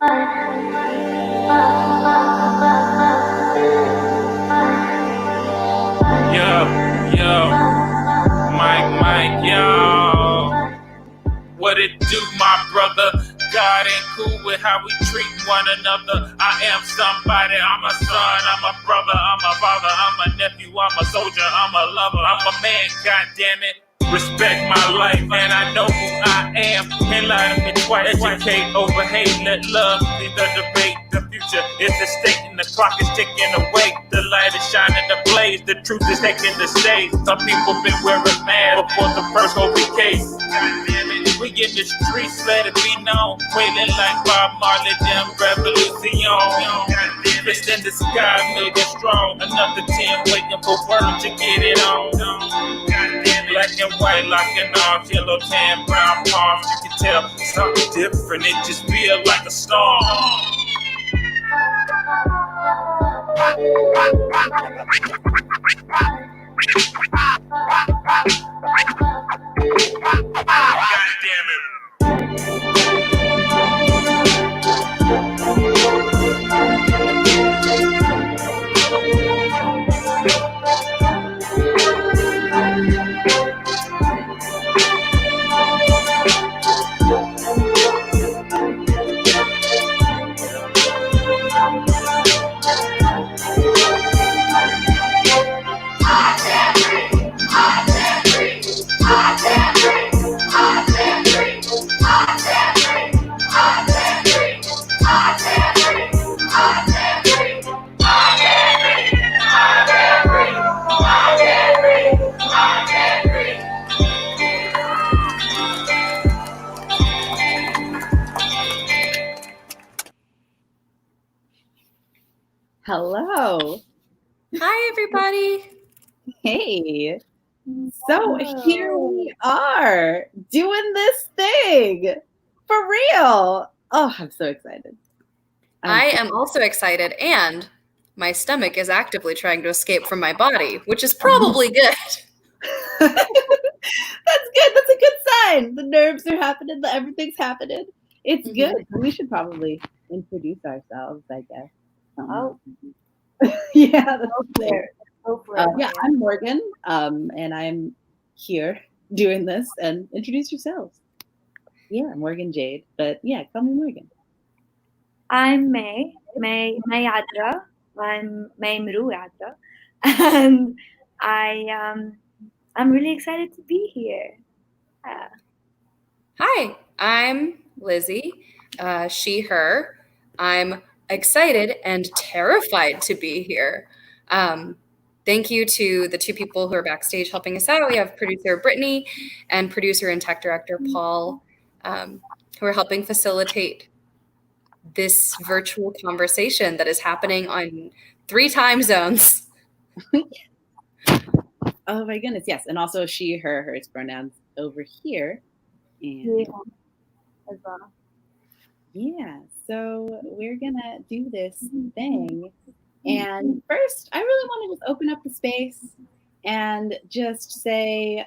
Yo, Mike, yo. What it do, my brother? God ain't cool with how we treat one another. I am somebody, I'm a son, I'm a brother, I'm a father, I'm a nephew, I'm a soldier, I'm a lover, I'm a man, goddammit. Respect my life, and I know who I am. Can't lie to me twice. Educate over hate, let love be the debate. The future is at stake, and the clock is ticking away. The light is shining ablaze, the truth is taking the stage. Some people been wearing masks before the first COVID case. We in the streets, let it be known. Wailing like Bob Marley, them revolution. Fist in the sky, made it strong. Another 10 waiting for word to get it on. Black and white, locking arms, yellow, tan, brown palms. You can tell something different, it just feels like a storm. God damn it. Hello. Hi, everybody. Hey. So here we are doing this thing for real. Oh, I'm so excited. I am also excited, and my stomach is actively trying to escape from my body, which is probably good. That's good. That's a good sign. The nerves are happening. Everything's happening. It's good. We should probably introduce ourselves, I guess. Yeah, that's fair. Yeah, I'm Morgan, and I'm here doing this. And introduce yourselves. Yeah, MorganJade, but yeah, call me Morgan. I'm May Adra. I'm Mroue Adra, and I'm really excited to be here. Hi, I'm Lizzy, she, her. I'm excited and terrified to be here. Thank you to the two people who are backstage helping us out. We have producer Brittany and producer and tech director Paul, who are helping facilitate this virtual conversation that is happening on 3 time zones. Oh my goodness, yes. And also she, her, hers pronouns over here. And as well. Yeah, so we're gonna do this thing. And first, I really want to just open up the space and just say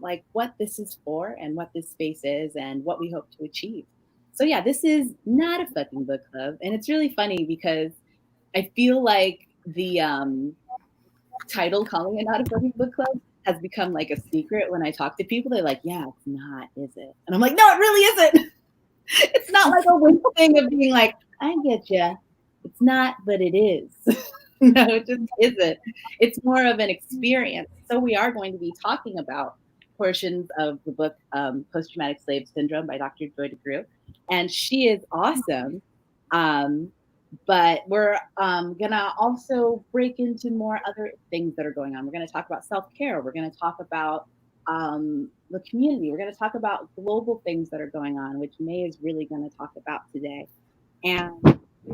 like what this is for and what this space is and what we hope to achieve. So yeah, this is not a fucking book club. And it's really funny because I feel like the title calling it not a fucking book club has become like a secret. When I talk to people, they're like, yeah, it's not, is it? And I'm like, no, it really isn't. It's not like a wink thing of being like, I get ya. It's not, but it is. No, it just isn't. It's more of an experience. So we are going to be talking about portions of the book Post-Traumatic Slave Syndrome by Dr. Joy DeGruy. And she is awesome. But we're gonna also break into more other things that are going on. We're gonna talk about self-care. We're gonna talk about the community. We're gonna talk about global things that are going on, which May is really gonna talk about today. And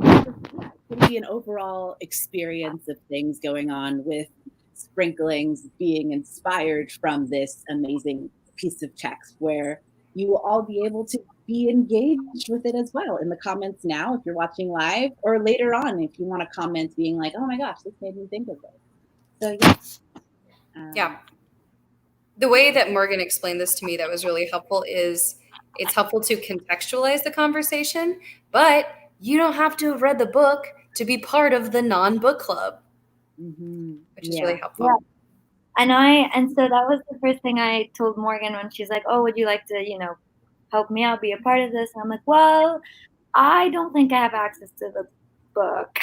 yeah, it's gonna be an overall experience of things going on with sprinklings being inspired from this amazing piece of text where you will all be able to be engaged with it as well in the comments now if you're watching live, or later on if you want to comment being like, oh my gosh, this made me think of this. So yeah. The way that Morgan explained this to me that was really helpful is it's helpful to contextualize the conversation, but you don't have to have read the book to be part of the non-book club, which is really helpful. Yeah. And so that was the first thing I told Morgan when she's like, oh, would you like to, help me out, be a part of this? And I'm like, well, I don't think I have access to the book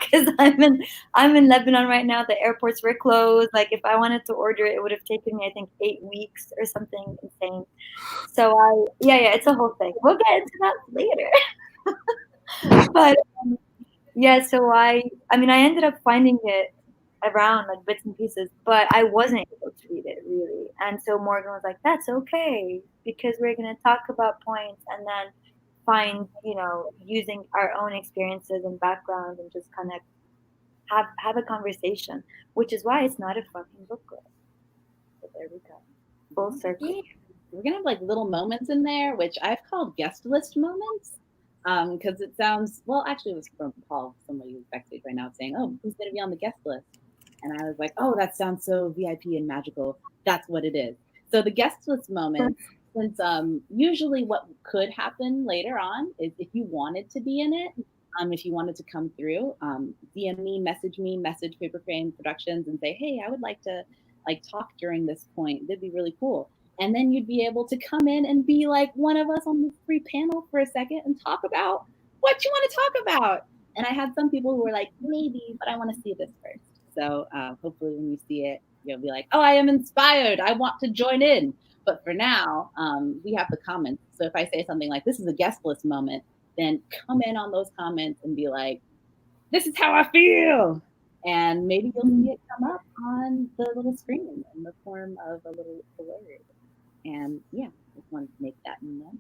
because I'm in Lebanon right now. The airports were closed. Like if I wanted to order it, it would have taken me, I think, 8 weeks or something insane. So it's a whole thing. We'll get into that later. But so I ended up finding it around like bits and pieces, but I wasn't able to read it really. And so Morgan was like, that's okay, because we're going to talk about points and then find, using our own experiences and background and just kind of have a conversation, which is why it's not a fucking book club. So there we go. Full circle. Yeah. We're going to have like little moments in there, which I've called guest list moments. Because it sounds, well, actually it was from Paul, somebody who's backstage right now saying, oh, who's going to be on the guest list? And I was like, oh, that sounds so VIP and magical. That's what it is. So the guest list moments, since usually what could happen later on is if you wanted to be in it, if you wanted to come through, DM me, message Paper Kraine Productions and say, hey, I would like to like talk during this point. That'd be really cool. And then you'd be able to come in and be like one of us on the free panel for a second and talk about what you want to talk about. And I had some people who were like, maybe, but I want to see this first. So hopefully when you see it, you'll be like, oh, I am inspired. I want to join in. But for now, we have the comments. So if I say something like, this is a guest list moment, then come in on those comments and be like, this is how I feel. And maybe you'll see it come up on the little screen in the form of a little word. And yeah, just wanted to make that known.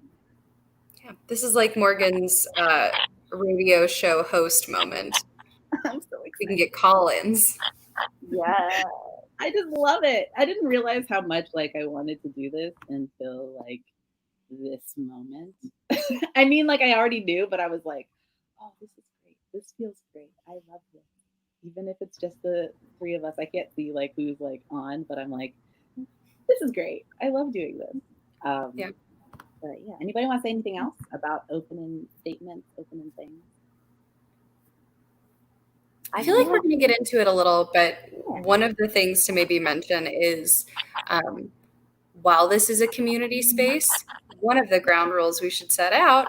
Yeah, this is like Morgan's radio show host moment. I'm so excited. We can get call-ins. Yeah. I just love it. I didn't realize how much like I wanted to do this until like this moment. I mean, like I already knew, but I was like, oh, this is great. This feels great. I love this. Even if it's just the three of us, I can't see like who's like on, but I'm like, this is great. I love doing this. Yeah. But yeah, anybody want to say anything else about opening statements, opening things? I feel like we're going to get into it a little, but one of the things to maybe mention is while this is a community space, one of the ground rules we should set out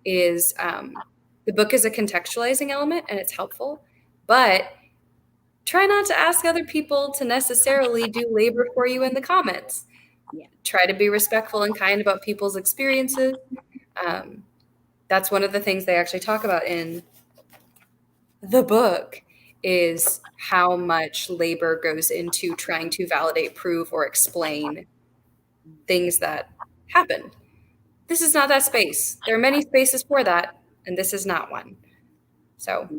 is the book is a contextualizing element and it's helpful, but try not to ask other people to necessarily do labor for you in the comments. Yeah. Try to be respectful and kind about people's experiences. That's one of the things they actually talk about in the book is how much labor goes into trying to validate, prove, or explain things that happen. This is not that space. There are many spaces for that, and this is not one. So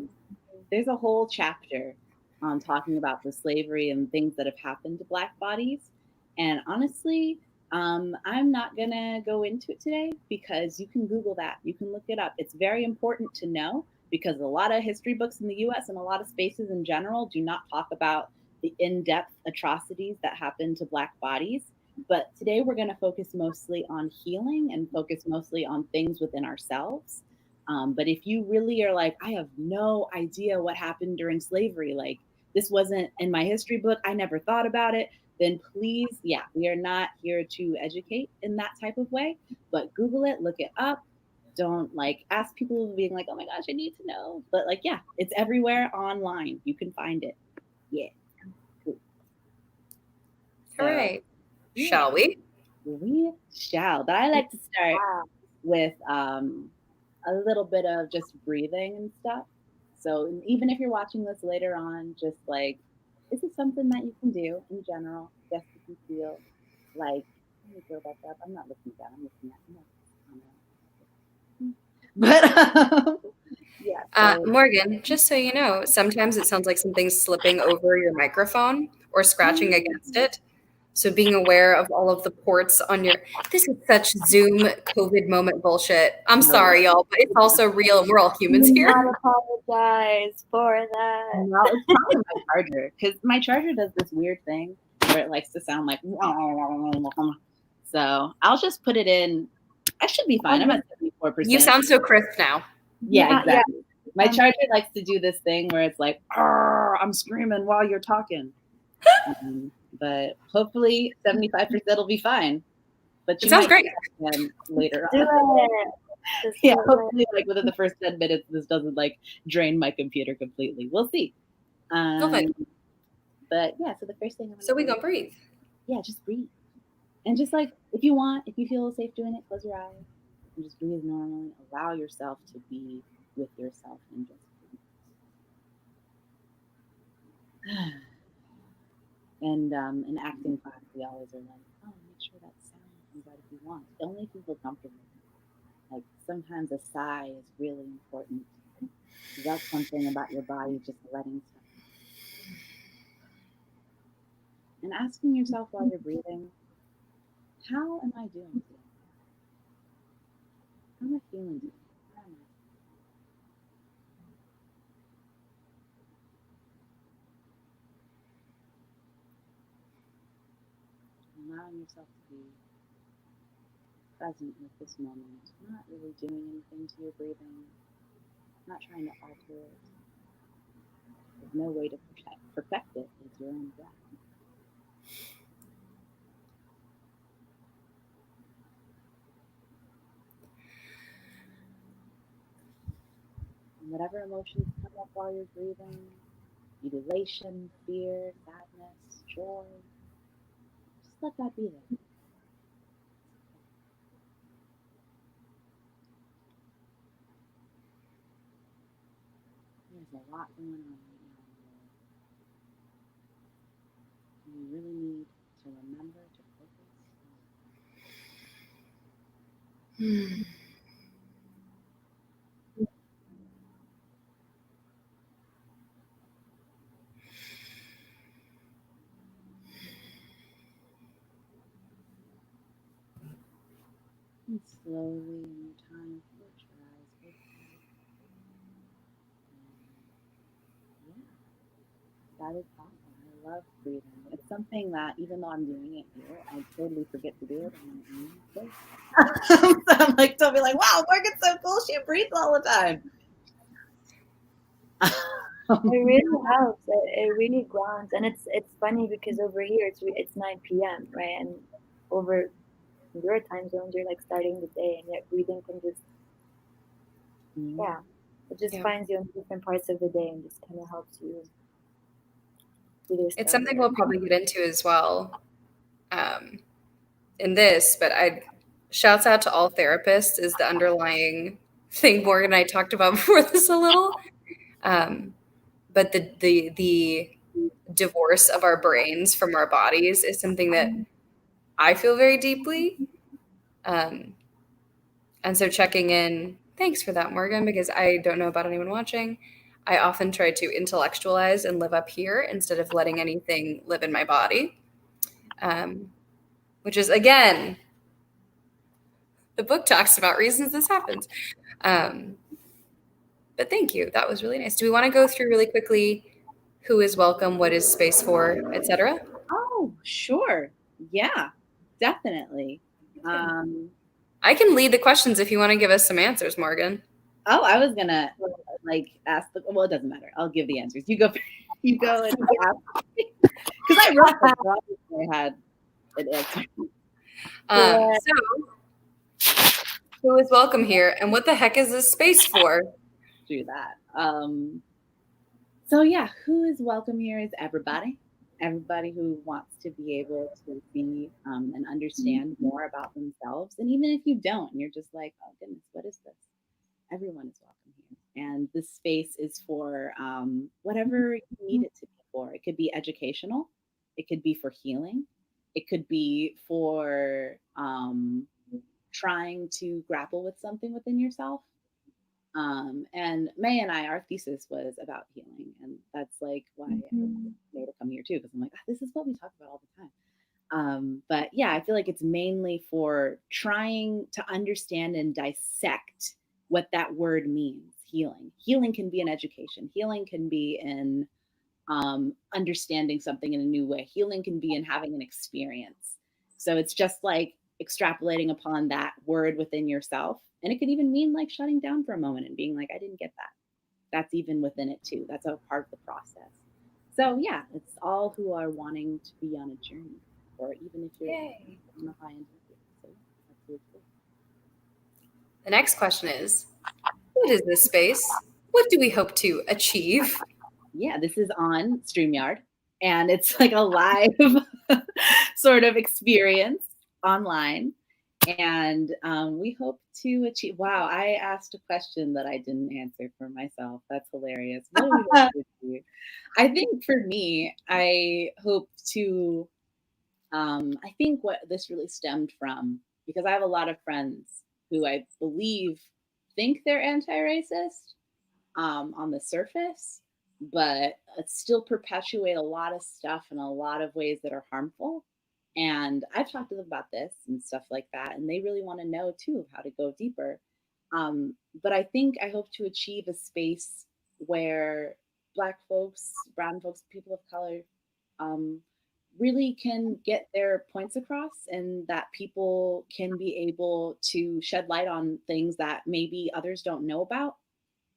there's a whole chapter on talking about the slavery and things that have happened to Black bodies. And honestly, I'm not gonna go into it today because you can Google that. You can look it up. It's very important to know because a lot of history books in the US and a lot of spaces in general do not talk about the in-depth atrocities that happen to Black bodies. But today we're gonna focus mostly on healing and focus mostly on things within ourselves. But if you really are like, I have no idea what happened during slavery, like this wasn't in my history book, I never thought about it, then please, we are not here to educate in that type of way, but Google it, look it up. Don't like ask people being like, oh my gosh, I need to know. But like, it's everywhere online. You can find it. Yeah. Cool. All right. Shall we? We shall. But I like to start with a little bit of just breathing and stuff. So even if you're watching this later on, just like, this is something that you can do in general, just if you feel like, let me go back up. I'm not looking down, I'm looking at But Morgan, just so you know, sometimes it sounds like something's slipping over your microphone or scratching against it. So being aware of all of the ports on your, this is such Zoom COVID moment bullshit. I'm sorry, y'all, but it's also real and we're all humans here. I apologize for that. No, it's probably my charger, because my charger does this weird thing where it likes to sound like, so I'll just put it in. I should be fine. I'm at 74%. You sound so crisp now. Yeah, exactly. My charger likes to do this thing where it's like, I'm screaming while you're talking. But hopefully 75% will be fine. But you sounds might great. Later Do on. it. Yeah, hopefully like within the first 10 minutes, this doesn't like drain my computer completely. We'll see. Okay. But yeah, so the first thing I'm So we gonna breathe. Yeah, just breathe. And just like, if you feel safe doing it, close your eyes and just breathe normally. Allow yourself to be with yourself and just breathe. And in acting class, we always are like, make sure that sound comes out if you want. Only if you feel comfortable. Like sometimes a sigh is really important. That's something about your body just letting stuff out. And asking yourself while you're breathing, how am I doing today? How am I feeling today? How am I? Allowing yourself to be present with this moment, not really doing anything to your breathing, not trying to alter it. There's no way to perfect it. It's your own breath. And whatever emotions come up while you're breathing, elation, fear, sadness, joy, just let that be there. There's a lot going on right now in the world. And we really need to remember to focus. And slowly, in your time, close your eyes open. Yeah, that is awesome. I love breathing. It's something that even though I'm doing it here, I totally forget to do it in my own place. So I'm like, don't be like, wow, Morgan's so cool. She breathes all the time. It really helps. It really grounds, and it's funny because over here it's 9 p.m. right, and over your time zones you're like starting the day, and yet breathing can just it just finds you in different parts of the day and just kind of helps you. It's something we'll probably get into as well in this, but shouts out to all therapists is the underlying thing Morgan and I talked about before this a little. But the divorce of our brains from our bodies is something that I feel very deeply. And so checking in, thanks for that, Morgan, because I don't know about anyone watching. I often try to intellectualize and live up here instead of letting anything live in my body, which is, again, the book talks about reasons this happens. But thank you. That was really nice. Do we want to go through really quickly who is welcome, what is space for, etc.? Oh, sure. Yeah, definitely. I can lead the questions if you want to give us some answers, Morgan. Oh, I was gonna like ask well, it doesn't matter. I'll give the answers. You go and ask because I wrote them, so obviously I had an answer. So who is welcome here, and what the heck is this space for? Do that. So yeah, who is welcome here is everybody. Everybody who wants to be able to be and understand more about themselves. And even if you don't, and you're just like, oh goodness, what is this? Everyone is welcome here. And this space is for whatever you need it to be for. It could be educational. It could be for healing. It could be for trying to grapple with something within yourself. And May and I, our thesis was about healing. And that's like why I made it come here too, because I'm like, this is what we talk about all the time. But yeah, I feel like it's mainly for trying to understand and dissect what that word means, healing. Healing can be in education. Healing can be in understanding something in a new way. Healing can be in having an experience. So it's just like extrapolating upon that word within yourself. And it could even mean like shutting down for a moment and being like, I didn't get that. That's even within it too. That's a part of the process. So yeah, it's all who are wanting to be on a journey, or even if you're Yay. on the high end of it. So that's really cool. The next question is, what is this space? What do we hope to achieve? Yeah, this is on StreamYard, and it's like a live sort of experience online. And we hope to achieve. Wow, I asked a question that I didn't answer for myself. That's hilarious. What do we hope to achieve? I think for me, I hope to. I think what this really stemmed from, because I have a lot of friends who I believe think they're anti-racist on the surface, but still perpetuate a lot of stuff in a lot of ways that are harmful. And I've talked to them about this and stuff like that, and they really want to know too how to go deeper. But I think I hope to achieve a space where Black folks, Brown folks, people of color, really can get their points across, and that people can be able to shed light on things that maybe others don't know about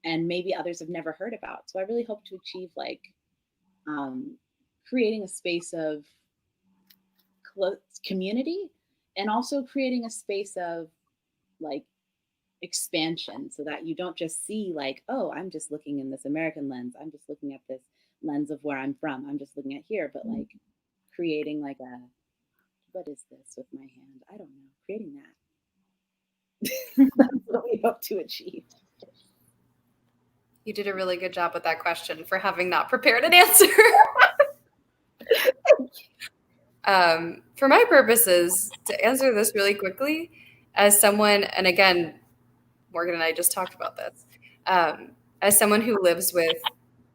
and maybe others have never heard about. So I really hope to achieve like creating a space of community, and also creating a space of like expansion, so that you don't just see like, oh, I'm just looking in this American lens, I'm just looking at this lens of where I'm from, I'm just looking at here, but like creating like a, what is this with my hand? I don't know. Creating that. That's what we hope to achieve. You did a really good job with that question for having not prepared an answer. For my purposes, to answer this really quickly, as someone, and again, Morgan and I just talked about this, as someone who lives with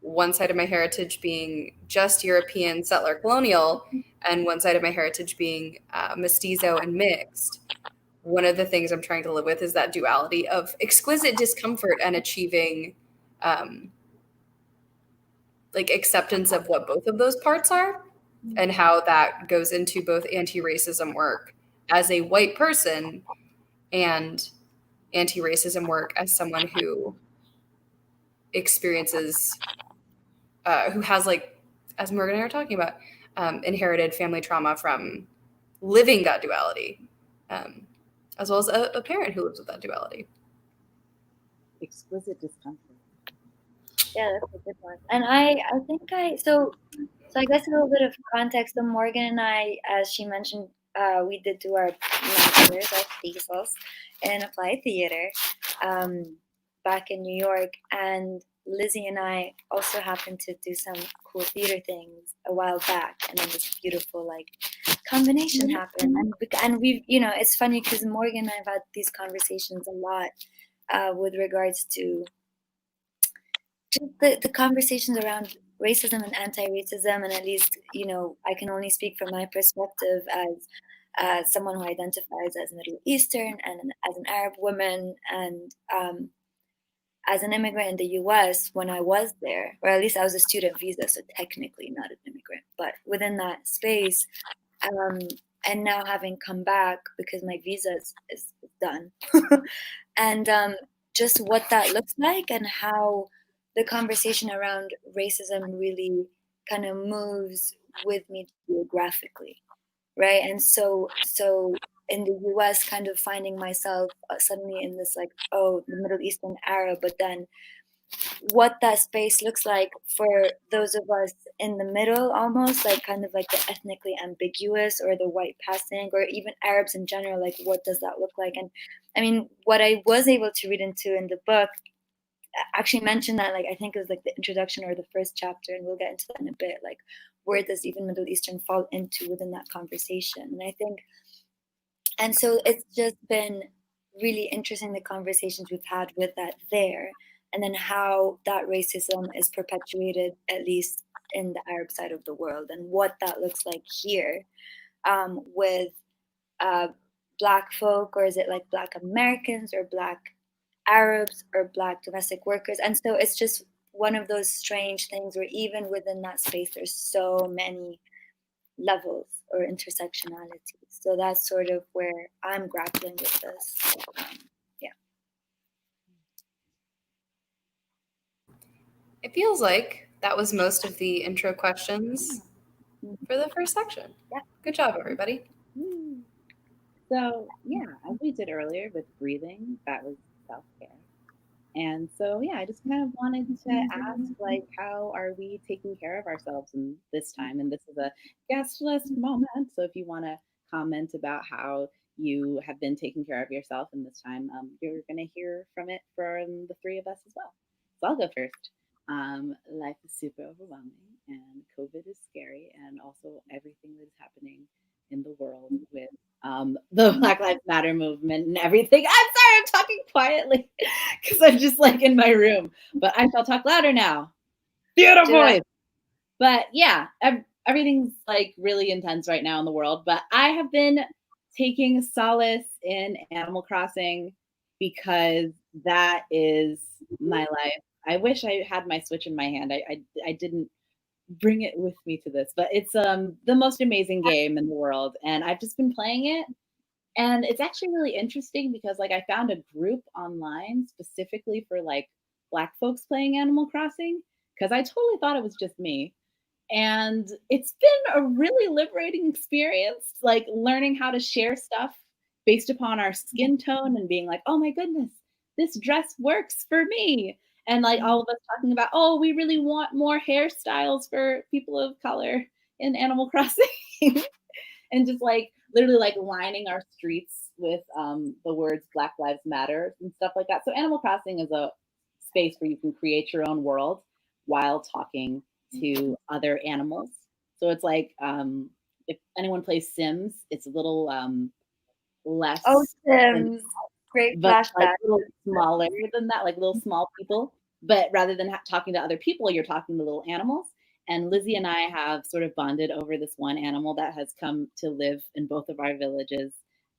one side of my heritage being just European settler colonial and one side of my heritage being mestizo and mixed, one of the things I'm trying to live with is that duality of exquisite discomfort and achieving like acceptance of what both of those parts are, and how that goes into both anti-racism work as a white person and anti-racism work as someone who experiences, who has, like, as Morgan and I are talking about, inherited family trauma from living that duality, as well as a parent who lives with that duality. Exquisite discomfort. Yeah, that's a good one. And I think so I guess a little bit of context. So Morgan and I, as she mentioned, we did do our master's, our thesis in applied theater back in New York. And Lizzy and I also happened to do some cool theater things a while back. And then this beautiful like combination happened. And we've, it's funny because Morgan and I have had these conversations a lot with regards to just the conversations around racism and anti-racism, and at least, I can only speak from my perspective as someone who identifies as Middle Eastern and as an Arab woman, and as an immigrant in the US when I was there, or at least I was a student visa, so technically not an immigrant, but within that space, and now having come back because my visa is done, and just what that looks like and how the conversation around racism really kind of moves with me geographically, right? And so in the US, kind of finding myself suddenly in this like, oh, the Middle Eastern Arab, but then what that space looks like for those of us in the middle, almost like kind of like the ethnically ambiguous or the white passing, or even Arabs in general, like what does that look like? And I mean, what I was able to read into in the book actually mentioned that, like, I think it was like the introduction or the first chapter, and we'll get into that in a bit, like where does even Middle Eastern fall into within that conversation. And I think, and so it's just been really interesting, the conversations we've had with that there, and then how that racism is perpetuated, at least in the Arab side of the world, and what that looks like here with Black folk, or is it like Black Americans or Black Arabs or Black domestic workers. And so it's just one of those strange things where even within that space, there's so many levels or intersectionality. So that's sort of where I'm grappling with this. It feels like that was most of the intro questions for the first section. Yeah. Good job, everybody. So yeah, as we did earlier with breathing, that was self-care. And so yeah, I just kind of wanted to ask, like, how are we taking care of ourselves in this time? And this is a guest-less moment. So if you want to comment about how you have been taking care of yourself in this time, you're going to hear from the three of us as well. So I'll go first. Life is super overwhelming, and COVID is scary, and also everything that is happening in the world with the Black Lives Matter movement and everything. I'm sorry, I'm talking quietly because I'm just like in my room, but I shall talk louder now. Theater voice. But yeah, everything's like really intense right now in the world, but I have been taking solace in Animal Crossing because that is my life. I wish I had my Switch in my hand. I didn't bring it with me to this, but it's the most amazing game in the world, and I've just been playing it, and it's actually really interesting because like I found a group online specifically for like Black folks playing Animal Crossing because I totally thought it was just me. And it's been a really liberating experience, like learning how to share stuff based upon our skin tone and being like, oh my goodness, this dress works for me. And like all of us talking about, oh, we really want more hairstyles for people of color in Animal Crossing. And just like literally like lining our streets with the words Black Lives Matter and stuff like that. So Animal Crossing is a space where you can create your own world while talking to other animals. So it's like if anyone plays Sims, it's a little less. Oh, Sims. Great but flashback. like a little smaller than that, like little small people. But rather than talking to other people, you're talking to little animals. And Lizzy and I have sort of bonded over this one animal that has come to live in both of our villages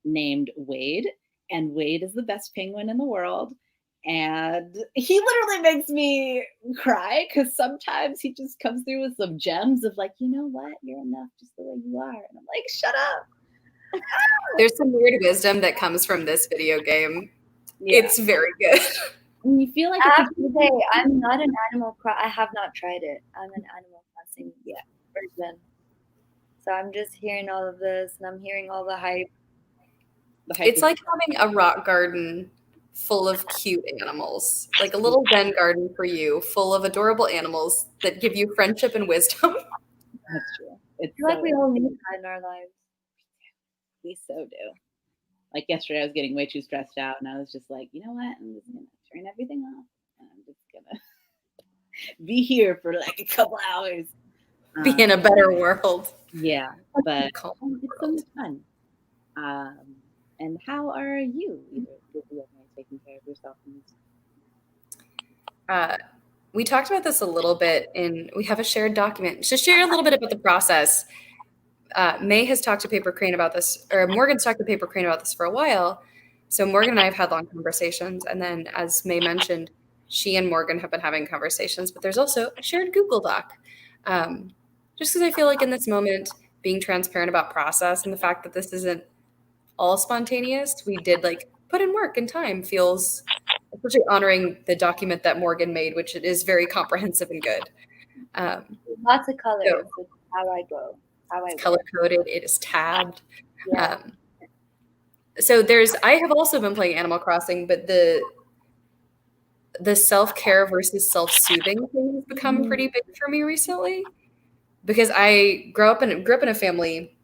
named Wade. And Wade is the best penguin in the world. And he literally makes me cry because sometimes he just comes through with some gems of like, you know what, you're enough just the way you are. And I'm like, shut up. There's some weird wisdom that comes from this video game. Yeah. It's very good. And you feel like I it's have to say, I'm not an I have not tried it. I'm an Animal Crossing person. So I'm just hearing all of this, and I'm hearing all the hype. It's like having a rock garden full of cute animals, like a little Zen garden for you, full of adorable animals that give you friendship and wisdom. That's true. I feel like we all need that in our lives. We so do. Like yesterday, I was getting way too stressed out, and I was just like, you know what? I'm just gonna turn everything off, and I'm just gonna be here for like a couple hours. Be in a better world. Yeah, but it's so much fun. And how are you? Taking care of yourself? We talked about this a little bit we have a shared document. To share a little bit about the process, May has talked to Paper Kraine about this, or Morgan's talked to Paper Kraine about this for a while. So Morgan and I have had long conversations. And then as May mentioned, she and Morgan have been having conversations, but there's also a shared Google Doc. Just because I feel like in this moment, being transparent about process and the fact that this isn't all spontaneous, we did like put in work and time feels, especially honoring the document that Morgan made, which it is very comprehensive and good. Lots of colors. So, how I go. It's color coded. It is tabbed. Yeah. So I have also been playing Animal Crossing, but the self-care versus self-soothing thing has become pretty big for me recently, because I grew up in a family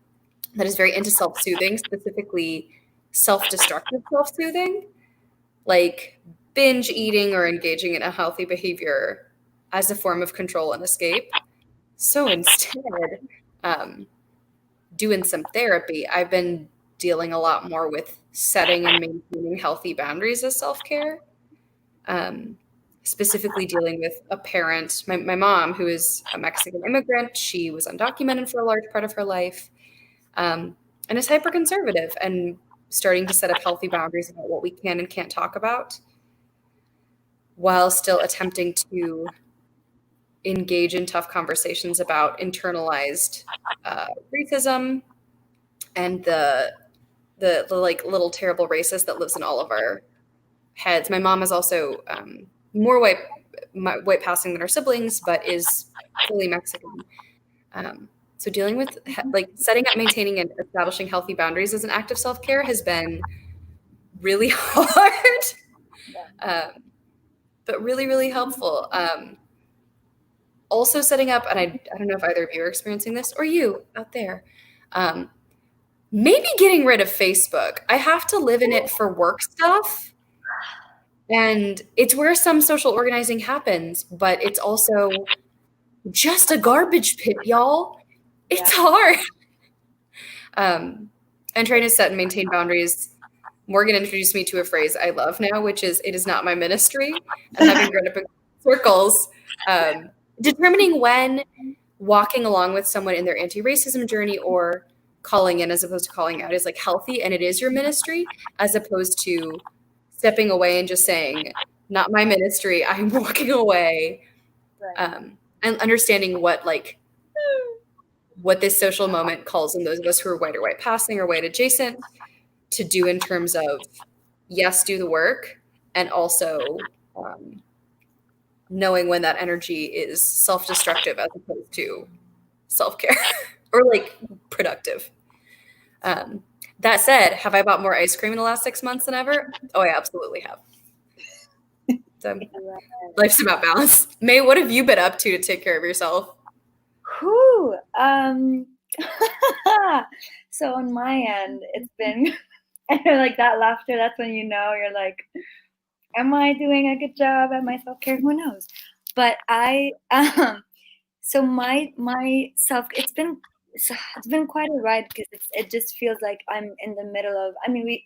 that is very into self-soothing, specifically self-destructive self-soothing, like binge eating or engaging in a healthy behavior as a form of control and escape. So instead, doing some therapy, I've been dealing a lot more with setting and maintaining healthy boundaries as self-care. Specifically dealing with a parent, my mom, who is a Mexican immigrant. She was undocumented for a large part of her life, and is hyper-conservative, and starting to set up healthy boundaries about what we can and can't talk about, while still attempting to engage in tough conversations about internalized racism, and the like little terrible racist that lives in all of our heads. My mom is also more white passing than her siblings, but is fully Mexican. So dealing with like setting up, maintaining, and establishing healthy boundaries as an act of self-care has been really hard, but really, really helpful. Also setting up, and I don't know if either of you are experiencing this, or you out there, maybe getting rid of Facebook. I have to live in it for work stuff, and it's where some social organizing happens, but it's also just a garbage pit, y'all. It's hard. And trying to set and maintain boundaries. Morgan introduced me to a phrase I love now, which is "it is not my ministry." And having grown up in circles, determining when walking along with someone in their anti-racism journey or calling in as opposed to calling out is like healthy, and it is your ministry, as opposed to stepping away and just saying, "Not my ministry. I'm walking away." And understanding what this social moment calls on those of us who are white or white passing or white adjacent to do in terms of, yes, do the work, and also knowing when that energy is self-destructive as opposed to self-care or like productive. That said, have I bought more ice cream in the last 6 months than ever? Oh, I absolutely have. So life's about balance. May, what have you been up to take care of yourself? Whew. So on my end, it's been like that laughter. That's when you know you're like, am I doing a good job at my self-care? Who knows? But I so my self, it's been quite a ride, because it just feels like I'm in the middle of, I mean,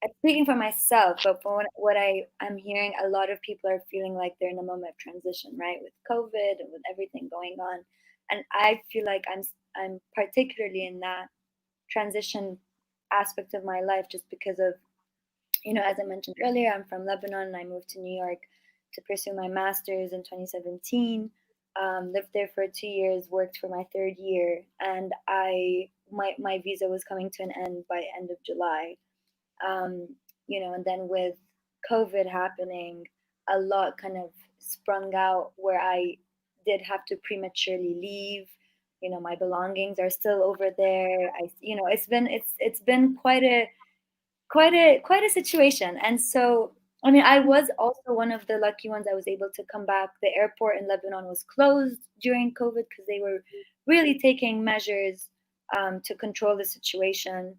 I'm speaking for myself, but for what I'm hearing, a lot of people are feeling like they're in a moment of transition, right? With COVID and with everything going on. And I feel like I'm particularly in that transition aspect of my life, just because of, as I mentioned earlier, I'm from Lebanon and I moved to New York to pursue my master's in 2017. Lived there for 2 years, worked for my third year, and my visa was coming to an end by end of July. And then with COVID happening, a lot kind of sprung out where I did have to prematurely leave. My belongings are still over there. It's been quite a situation. And so, I mean, I was also one of the lucky ones. I was able to come back. The airport in Lebanon was closed during COVID because they were really taking measures to control the situation.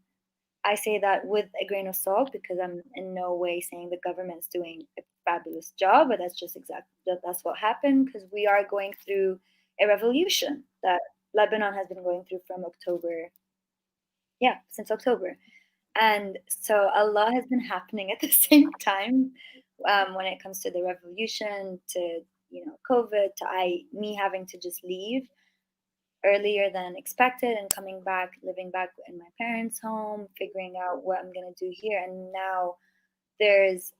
I say that with a grain of salt, because I'm in no way saying the government's doing a fabulous job, but that's what happened, because we are going through a revolution that Lebanon has been going through from since October. And so a lot has been happening at the same time, when it comes to the revolution, to COVID, to me having to just leave earlier than expected and coming back, living back in my parents' home, figuring out what I'm going to do here. And now there's,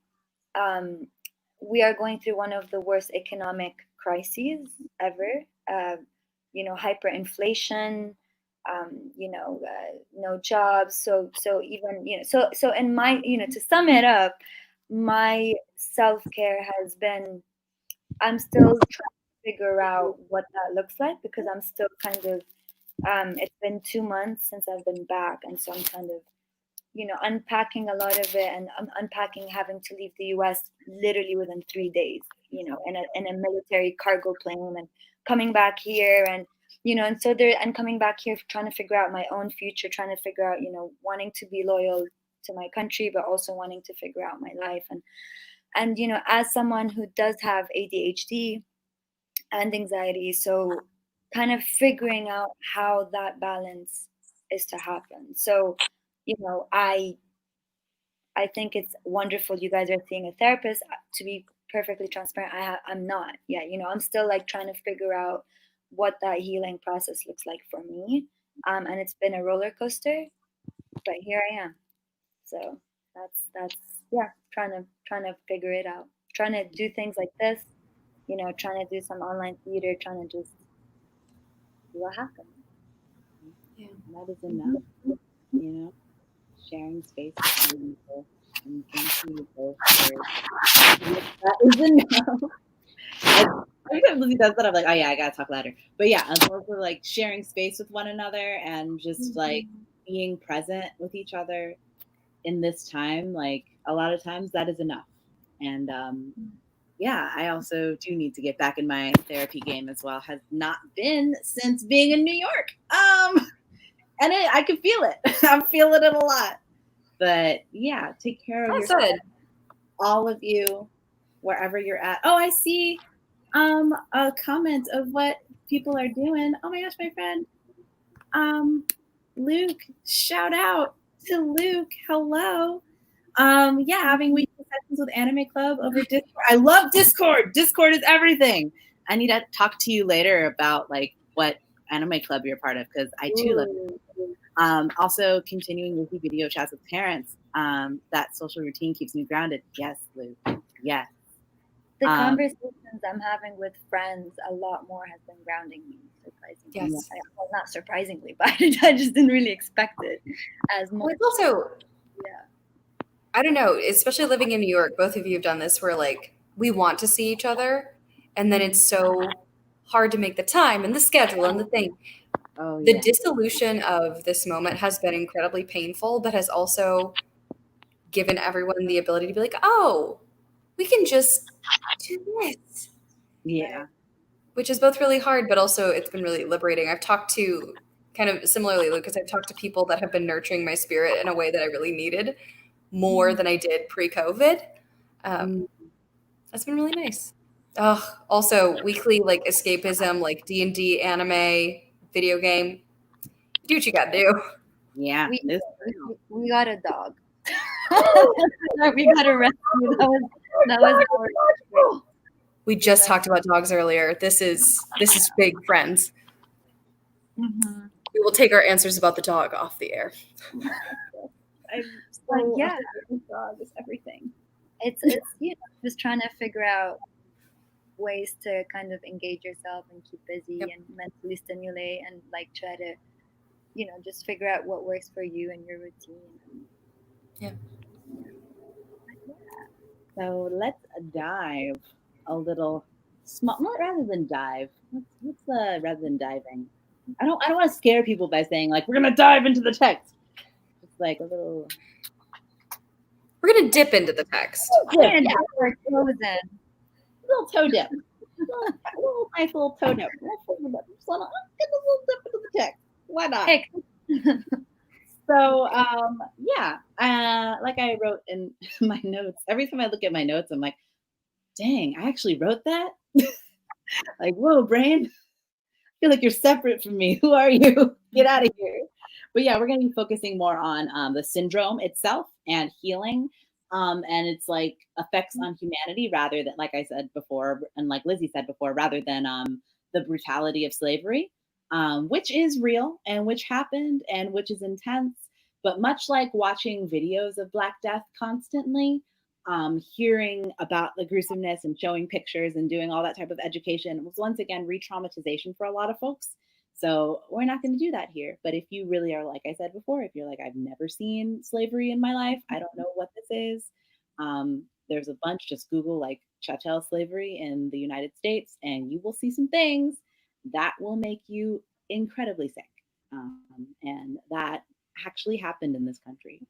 we are going through one of the worst economic crises ever. Hyperinflation, no jobs. So even, so in my, to sum it up, my self-care has been, I'm still trying figure out what that looks like, because I'm still kind of, it's been 2 months since I've been back, and so I'm kind of, unpacking a lot of it, and I'm unpacking having to leave the US literally within 3 days, in a military cargo plane, and coming back here, and and so and coming back here, trying to figure out my own future, trying to figure out, wanting to be loyal to my country, but also wanting to figure out my life. And as someone who does have ADHD and anxiety, so kind of figuring out how that balance is to happen. So, I think it's wonderful you guys are seeing a therapist. To be perfectly transparent, I'm not yet. I'm still like trying to figure out what that healing process looks like for me. And it's been a roller coaster, but here I am. So that's trying to figure it out. Trying to do things like this, trying to do some online theater, trying to just see what happens. Yeah. That is enough, you know, sharing space with one another and thank you both for that is enough. Every time Lizzy does that, I'm like, oh yeah, I gotta talk louder. But yeah, and also like sharing space with one another and just like being present with each other in this time, like a lot of times that is enough. And yeah, I also do need to get back in my therapy game as well. Has not been since being in New York. And I can feel it. I'm feeling it a lot. But yeah, take care of That's yourself, good. all of you, wherever you're at. Oh, I see a comment of what people are doing. Oh my gosh, my friend. Luke, shout out to Luke. Hello. Yeah, having weekly sessions with Anime Club over Discord. I love Discord. Discord is everything. I need to talk to you later about like what Anime Club you're part of because I too love it. Also continuing weekly video chats with parents. That social routine keeps me grounded. Yes, Luke. Yes. The conversations I'm having with friends a lot more has been grounding me, surprisingly. Yes. Well, not surprisingly, but I just didn't really expect it as much. Well, it's also, yeah. I don't know, especially living in New York, both of you have done this where like we want to see each other and then it's so hard to make the time and the schedule and the thing. Oh, The yeah. dissolution of this moment has been incredibly painful, but has also given everyone the ability to be like, oh, we can just do this. Yeah. Which is both really hard, but also it's been really liberating. I've talked to, kind of similarly, Lucas, I've talked to people that have been nurturing my spirit in a way that I really needed more than I did pre-COVID. That's been really nice. Also weekly like escapism, like D&D, anime, video game. Do what you gotta do. Yeah. We got a dog. We got a rescue. That was our We just talked about dogs earlier. This is big, friends. Mm-hmm. We will take our answers about the dog off the air. I'm so yeah, dog is everything. It's just trying to figure out ways to kind of engage yourself and keep busy and mentally stimulate and like try to, just figure out what works for you and your routine. Yeah. So let's dive a little small, rather than dive. What's rather than diving? I don't want to scare people by saying like we're gonna dive into the text. Just like a little. We're gonna dip into the text. Yeah. We're frozen. Little toe dip. A little nice little toe dip. Just want to get a little dip into the text. Why not? Hey. So yeah, like I wrote in my notes. Every time I look at my notes, I'm like, dang, I actually wrote that. Like, whoa, brain. I feel like you're separate from me. Who are you? Get out of here. But yeah, we're going to be focusing more on the syndrome itself and healing, and its like effects on humanity rather than, like I said before, and like Lizzy said before, rather than the brutality of slavery, which is real and which happened and which is intense. But much like watching videos of Black Death constantly, hearing about the gruesomeness and showing pictures and doing all that type of education was once again re-traumatization for a lot of folks. So we're not going to do that here. But if you really are, like I said before, if you're like, I've never seen slavery in my life, I don't know what this is. There's a bunch, just Google like chattel slavery in the United States and you will see some things that will make you incredibly sick. And that actually happened in this country.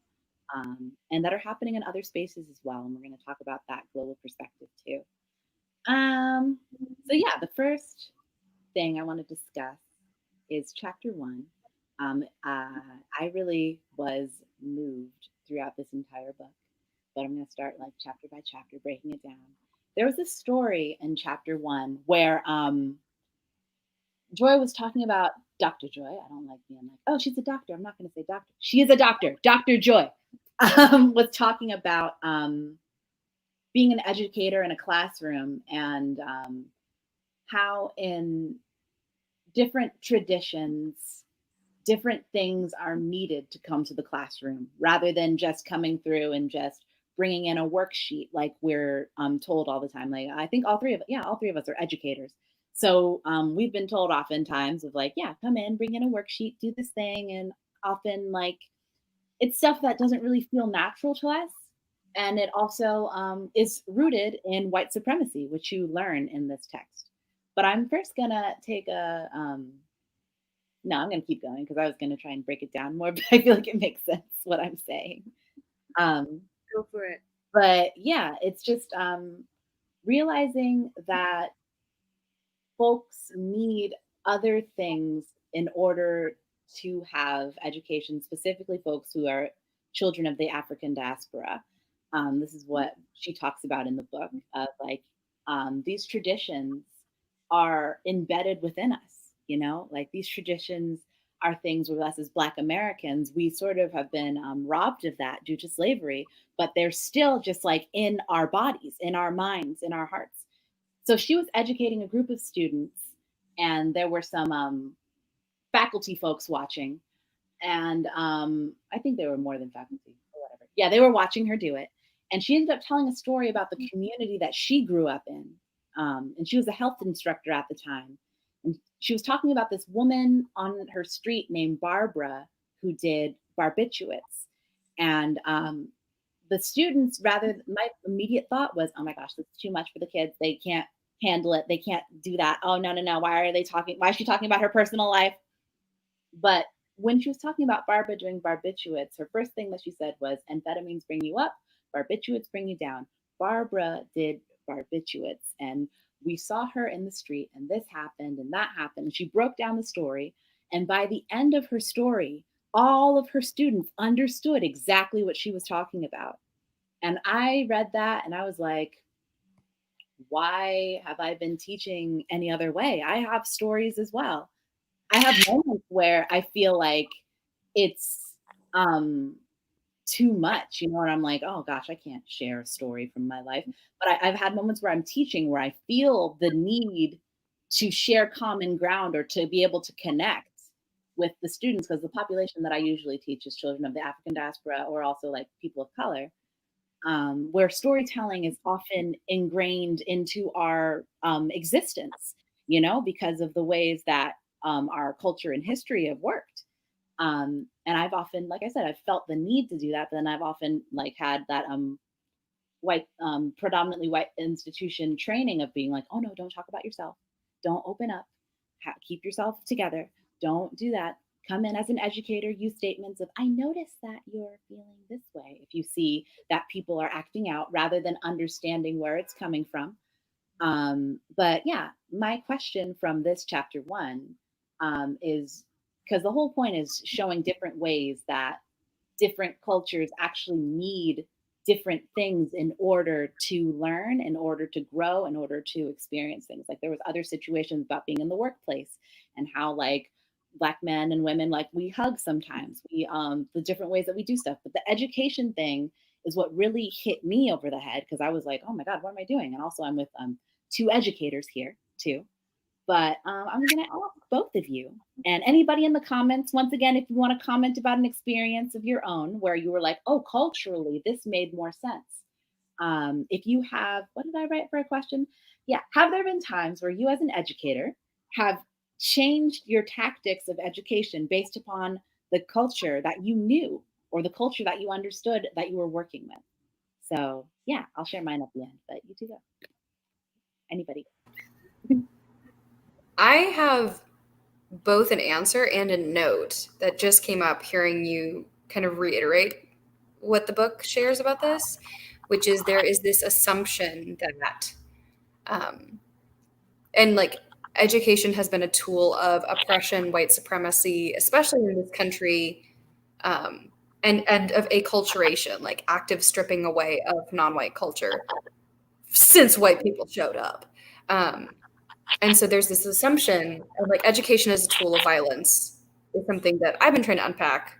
And that are happening in other spaces as well. And we're going to talk about that global perspective too. So yeah, the first thing I want to discuss is chapter 1. I really was moved throughout this entire book, but I'm going to start like chapter by chapter, breaking it down. There was a story in chapter 1 where Joy was talking about Dr. Joy. I don't like being like, oh, she's a doctor. I'm not going to say doctor. She is a doctor. Dr. Joy was talking about being an educator in a classroom and how in different traditions, different things are needed to come to the classroom rather than just coming through and just bringing in a worksheet like we're told all the time. Like I think all three of us are educators. So we've been told oftentimes of like, yeah, come in, bring in a worksheet, do this thing. And often like it's stuff that doesn't really feel natural to us. And it also is rooted in white supremacy, which you learn in this text. But I'm first gonna take a, no, I'm gonna keep going because I was gonna try and break it down more, but I feel like it makes sense what I'm saying. Go for it. But yeah, it's just realizing that folks need other things in order to have education, specifically folks who are children of the African diaspora. This is what she talks about in the book of like these traditions are embedded within us, you know, like these traditions are things where us as Black Americans, we sort of have been robbed of that due to slavery, but they're still just like in our bodies, in our minds, in our hearts. So she was educating a group of students, and there were some faculty folks watching, and I think there were more than faculty or whatever. Yeah, they were watching her do it, and she ended up telling a story about the community that she grew up in, and she was a health instructor at the time, and she was talking about this woman on her street named Barbara who did barbiturates, and the students, rather, my immediate thought was, oh my gosh, this is too much for the kids. They can't handle it. They can't do that. Oh, no, no, no. Why are they talking? Why is she talking about her personal life? But when she was talking about Barbara doing barbiturates, her first thing that she said was, amphetamines bring you up, barbiturates bring you down. Barbara did barbiturates, and we saw her in the street, and this happened, and that happened. And she broke down the story. And by the end of her story, all of her students understood exactly what she was talking about. And I read that and I was like, why have I been teaching any other way? I have stories as well. I have moments where I feel like it's too much, you know, and I'm like, oh gosh, I can't share a story from my life. But I've had moments where I'm teaching where I feel the need to share common ground or to be able to connect with the students, because the population that I usually teach is children of the African diaspora or also like people of color, where storytelling is often ingrained into our existence, you know, because of the ways that our culture and history have worked. And I've often, like I said, I've felt the need to do that, but then I've often like had that white, predominantly white institution training of being like, oh no, don't talk about yourself, don't open up, keep yourself together, don't do that. Come in as an educator, use statements of, I notice that you're feeling this way. If you see that people are acting out rather than understanding where it's coming from. But yeah, my question from this chapter one is, because the whole point is showing different ways that different cultures actually need different things in order to learn, in order to grow, in order to experience things. Like there was other situations about being in the workplace and how like Black men and women, like we hug sometimes, we the different ways that we do stuff. But the education thing is what really hit me over the head, because I was like, oh my God, what am I doing? And also I'm with two educators here too. But I'm going to ask both of you and anybody in the comments, once again, if you want to comment about an experience of your own where you were like, oh, culturally, this made more sense. If you have, what did I write for a question? Yeah. Have there been times where you as an educator have changed your tactics of education based upon the culture that you knew or the culture that you understood that you were working with? So yeah, I'll share mine at the end, but you two go. Anybody? I have both an answer and a note that just came up hearing you kind of reiterate what the book shares about this, which is there is this assumption that, and like education has been a tool of oppression, white supremacy, especially in this country, and of acculturation, like active stripping away of non-white culture since white people showed up. And so there's this assumption of like education as a tool of violence is something that I've been trying to unpack,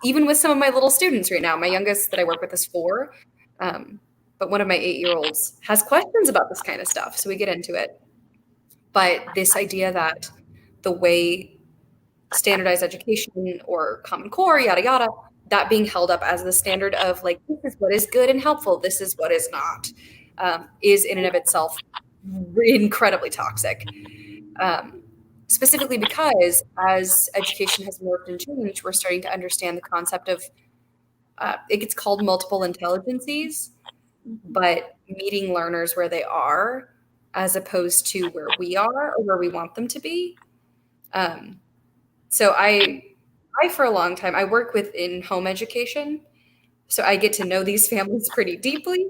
even with some of my little students right now. My youngest that I work with is 4, but one of my 8-year-olds has questions about this kind of stuff. So we get into it. But this idea that the way standardized education or Common Core, yada, yada, that being held up as the standard of like, this is what is good and helpful, this is what is not, is in and of itself incredibly toxic. Specifically because as education has morphed and changed, we're starting to understand the concept of it gets called multiple intelligences, but meeting learners where they are as opposed to where we are or where we want them to be. So I for a long time, I work within home education, so I get to know these families pretty deeply.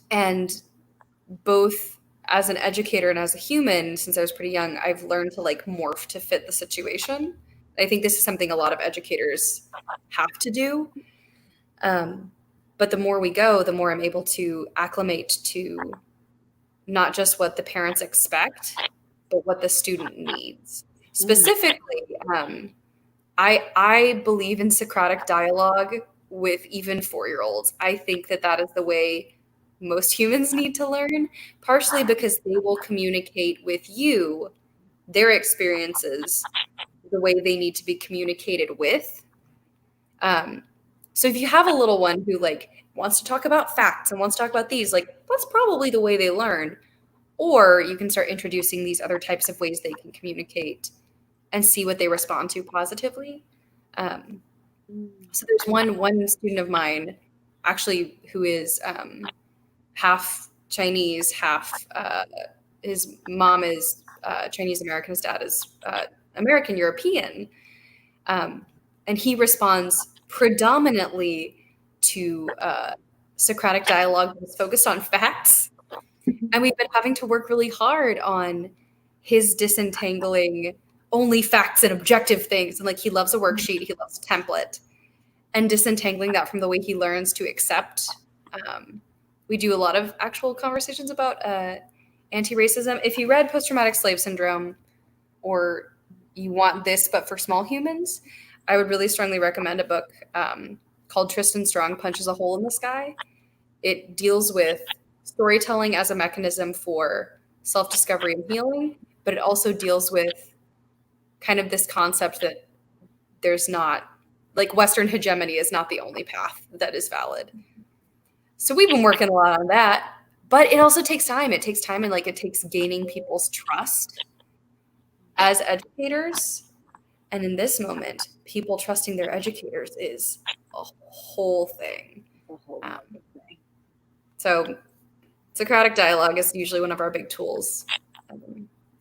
And both as an educator and as a human, since I was pretty young, I've learned to like morph to fit the situation. I think this is something a lot of educators have to do. But the more we go, the more I'm able to acclimate to not just what the parents expect, but what the student needs. Specifically, I believe in Socratic dialogue with even 4-year-olds. I think that is the way most humans need to learn, partially because they will communicate with you their experiences the way they need to be communicated with. So if you have a little one who like wants to talk about facts and wants to talk about these, like that's probably the way they learn. Or you can start introducing these other types of ways they can communicate and see what they respond to positively. So there's one student of mine actually who is half Chinese, half his mom is Chinese American, his dad is American European, and he responds predominantly to Socratic dialogue that's focused on facts. And we've been having to work really hard on his disentangling only facts and objective things. And like he loves a worksheet, he loves a template, and disentangling that from the way he learns to accept. We do a lot of actual conversations about anti-racism. If you read Post-Traumatic Slave Syndrome, or you want this but for small humans, I would really strongly recommend a book called Tristan Strong Punches a Hole in the Sky. It deals with storytelling as a mechanism for self-discovery and healing, but it also deals with kind of this concept that there's not, like Western hegemony is not the only path that is valid. So we've been working a lot on that, but it also takes time. It takes time and like it takes gaining people's trust as educators. And in this moment, people trusting their educators is a whole thing. So Socratic dialogue is usually one of our big tools.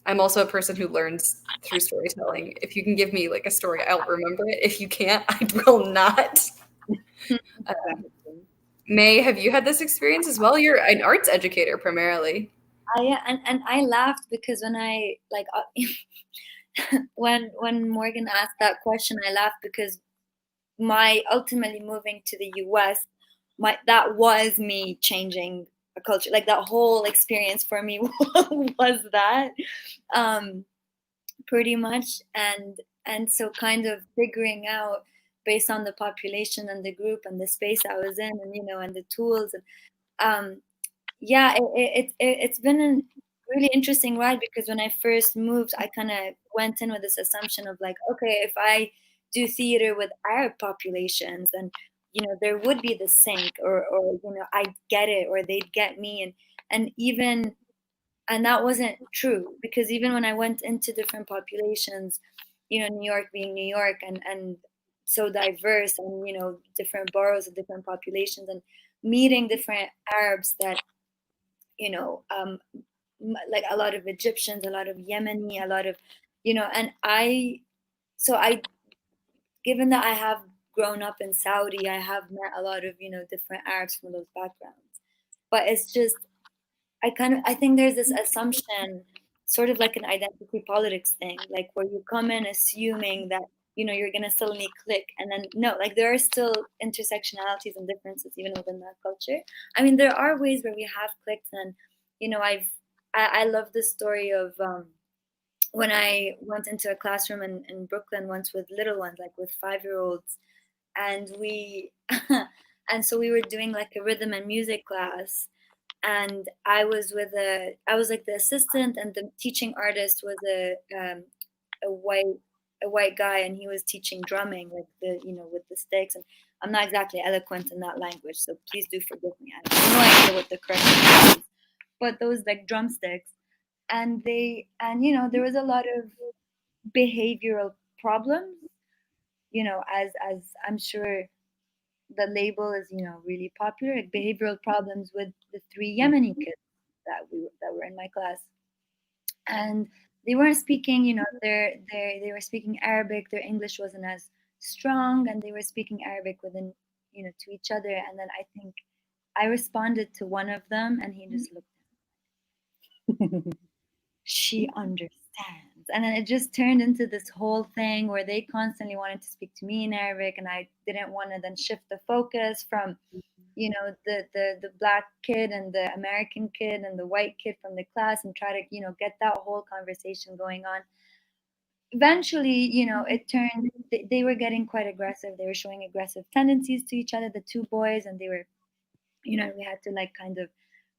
I'm also a person who learns through storytelling. If you can give me like a story, I'll remember it. If you can't, I will not. May, have you had this experience as well? You're an arts educator primarily. Yeah, and I laughed because when I like when Morgan asked that question, I laughed because my ultimately moving to the US, that was me changing a culture. Like that whole experience for me was that pretty much, and so kind of figuring out based on the population and the group and the space I was in, and and the tools, and yeah, it's been a really interesting ride because when I first moved, I kind of went in with this assumption of like, okay, if I do theater with Arab populations, then there would be the sync, or I'd get it, or they'd get me, and that wasn't true, because even when I went into different populations, New York being New York, and so diverse, and different boroughs of different populations, and meeting different Arabs that like a lot of Egyptians, a lot of Yemeni, a lot of and given that I have grown up in Saudi, I have met a lot of different Arabs from those backgrounds, but it's just I think there's this assumption, sort of like an identity politics thing, like where you come in assuming that you're gonna suddenly click, and then no, like there are still intersectionalities and differences even within that culture. I mean, there are ways where we have clicked, and I love the story of when I went into a classroom in Brooklyn once with little ones, like with 5-year-olds, and we and so we were doing like a rhythm and music class, and I was like the assistant, and the teaching artist was a white guy, and he was teaching drumming, like with the sticks, and I'm not exactly eloquent in that language, so please do forgive me. I have no idea what the correct name is. but those like drumsticks. And there was a lot of behavioral problems, as I'm sure the label is, really popular, like behavioral problems with the three Yemeni kids that were in my class. And they weren't speaking, they were speaking Arabic. Their English wasn't as strong, and they were speaking Arabic within, to each other. And then I think I responded to one of them, and he just looked at me. She understands. And then it just turned into this whole thing where they constantly wanted to speak to me in Arabic, and I didn't want to then shift the focus from, the black kid and the American kid and the white kid from the class, and try to, get that whole conversation going on. Eventually, it turned, they were getting quite aggressive. They were showing aggressive tendencies to each other, the two boys, and they were, we had to like kind of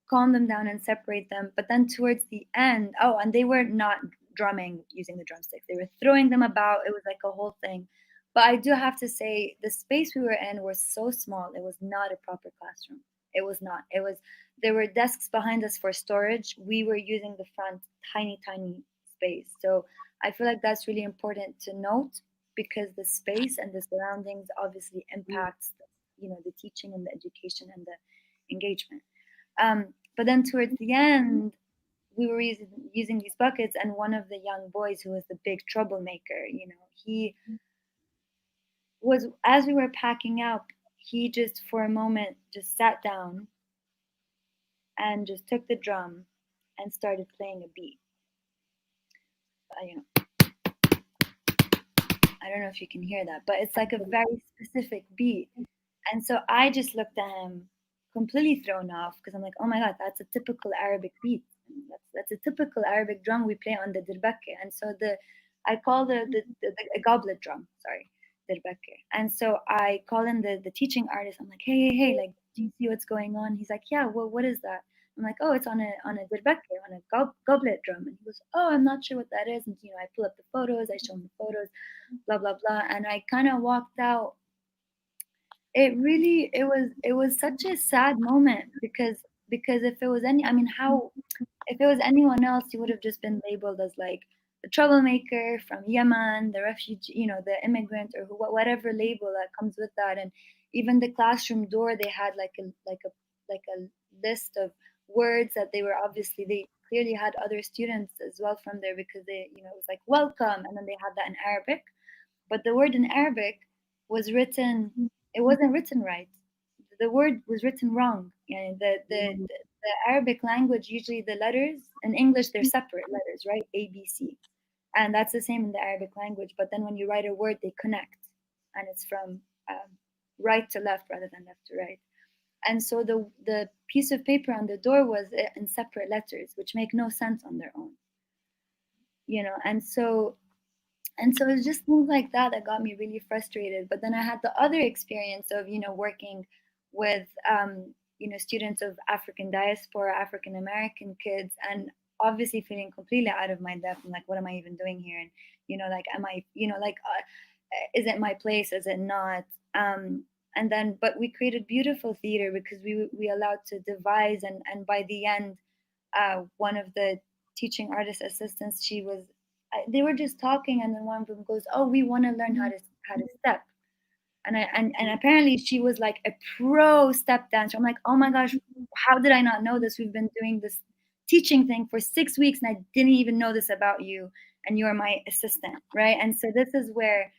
calm them down and separate them. But then towards the end, oh, and they were not drumming using the drumsticks. They were throwing them about. It was like a whole thing. But I do have to say, the space we were in was so small. It was not a proper classroom. It was not. It was, there were desks behind us for storage. We were using the front tiny, tiny space. So I feel like that's really important to note, because the space and the surroundings obviously impacts, the teaching and the education and the engagement. But then towards the end, we were using these buckets, and one of the young boys, who was the big troublemaker, he was, as we were packing up, he just for a moment just sat down and just took the drum and started playing a beat. I don't know if you can hear that, but it's like a very specific beat. And so I just looked at him completely thrown off, because I'm like, oh my God, that's a typical Arabic beat. That's a typical Arabic drum we play on the dirbake. And so I call the a goblet drum, sorry, dirbake. And so I call in the teaching artist. I'm like, hey, like, do you see what's going on? He's like, yeah, well, what is that? I'm like, oh, it's on a dirbake, on a goblet drum. And he goes, oh, I'm not sure what that is. And I pull up the photos, I show him the photos, blah blah blah. And I kind of walked out. It was such a sad moment, because if it was if it was anyone else, he would have just been labeled as like the troublemaker from Yemen, the refugee, the immigrant, or whatever label that comes with that. And even the classroom door, they had like a list of words that they clearly had other students as well from there, because it was like welcome, and then they had that in Arabic, but the word in Arabic was written, it wasn't written right. The word was written wrong. The Arabic language, usually the letters, in English, they're separate letters, right? A, B, C. And that's the same in the Arabic language. But then when you write a word, they connect. And it's from right to left rather than left to right. And so the piece of paper on the door was in separate letters, which make no sense on their own. And so it's just things like that got me really frustrated. But then I had the other experience of, working with, students of African diaspora, African American kids, and obviously feeling completely out of my depth and like, what am I even doing here? And, like, am I, is it my place? Is it not? And then, but we created beautiful theater, because we allowed to devise, and by the end, one of the teaching artist assistants, they were just talking, and then one of them goes, oh, we want to learn how to step. And apparently she was like a pro step dancer. I'm like, oh my gosh, how did I not know this? We've been doing this teaching thing for 6 weeks, and I didn't even know this about you, and you're my assistant, right? And so this is where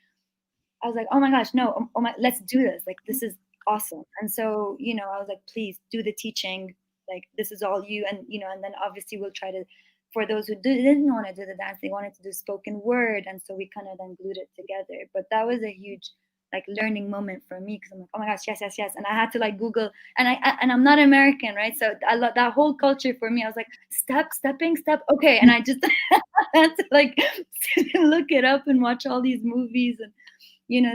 I was like, oh my gosh, no, oh my, let's do this. Like, this is awesome. And so, I was like, please do the teaching. Like, this is all you. And, and then obviously we'll try to, for those who didn't want to do the dance, they wanted to do spoken word. And so we kind of then glued it together. But that was a huge, like, learning moment for me, because I'm like, oh my gosh, yes, yes, yes. And I had to like Google, and I'm not American, right? So I love that whole culture for me. I was like, step. Okay. And I just had to like look it up and watch all these movies, and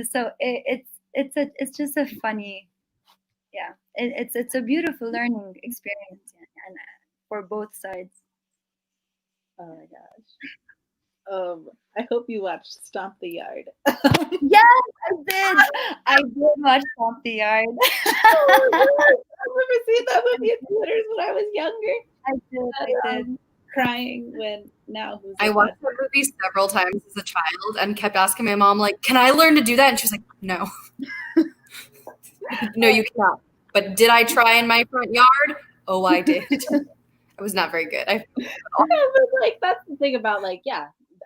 so it's just a funny, yeah, it's a beautiful learning experience, and for both sides. Oh my gosh. I hope you watched Stomp the Yard. Yes, I did. I did watch Stomp the Yard. I remember seeing that movie in theaters when I was younger. I did. Crying when now who's I the watched best? that movie several times as a child and kept asking my mom, like, can I learn to do that? And she was like, no. No, you cannot. But did I try in my front yard? Oh, I did. I was not very good. Yeah, but like that's the thing about like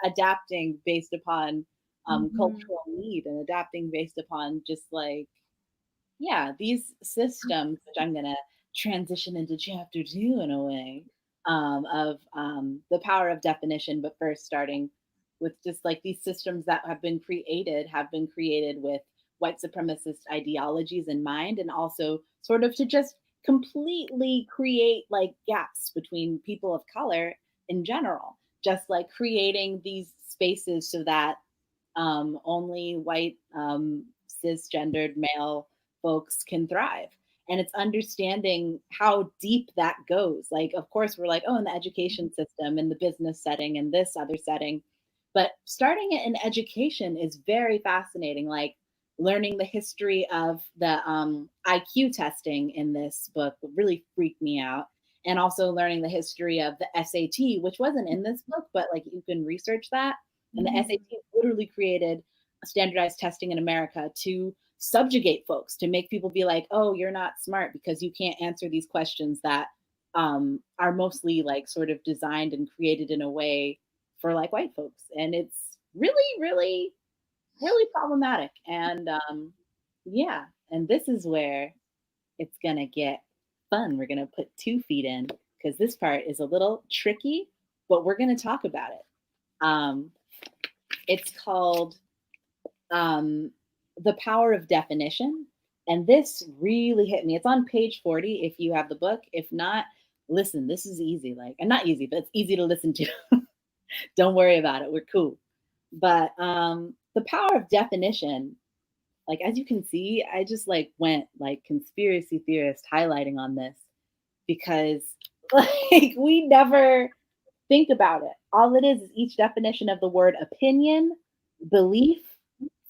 adapting based upon cultural need and adapting based upon just like these systems, which I'm gonna transition into chapter 2 in a way of the power of definition, but first starting with just like these systems that have been created with white supremacist ideologies in mind, and also sort of to just completely create like gaps between people of color in general, just like creating these spaces so that only white cisgendered male folks can thrive. And it's understanding how deep that goes. Like, of course, we're like, oh, in the education system, in the business setting, in this other setting. But starting it in education is very fascinating. Like, learning the history of the IQ testing in this book really freaked me out. And also learning the history of the SAT, which wasn't in this book, but like you can research that. And the SAT literally created standardized testing in America to subjugate folks, to make people be like, oh, you're not smart because you can't answer these questions that are mostly like sort of designed and created in a way for like white folks. And it's really, really, really problematic. And and this is where it's going to get fun. We're going to put 2 feet in because this part is a little tricky, but we're going to talk about it. It's called The Power of Definition. And this really hit me. It's on page 40 if you have the book. If not, listen, this is easy. Like, and not easy, but it's easy to listen to. Don't worry about it. We're cool. But The Power of Definition, like, as you can see, I just like went like conspiracy theorist highlighting on this because like we never think about it. All it is each definition of the word opinion, belief,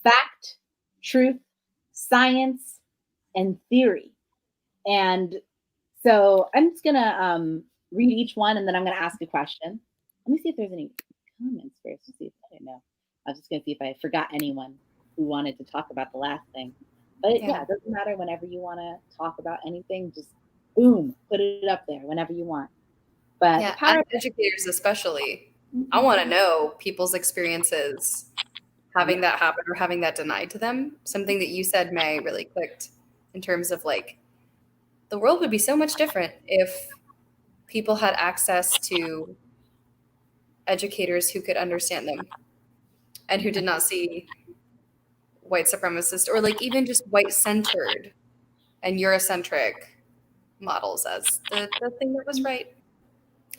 fact, truth, science, and theory. And so I'm just gonna read each one and then I'm gonna ask a question. Let me see if there's any comments first to see if I don't know. I was just gonna see if I forgot anyone who wanted to talk about the last thing. But it doesn't matter. Whenever you want to talk about anything, just boom, put it up there whenever you want. But as educators especially, I want to know people's experiences having that happen or having that denied to them. Something that you said, May, really clicked in terms of like the world would be so much different if people had access to educators who could understand them and who did not see white supremacist or like even just white centered and Eurocentric models as the thing that was right.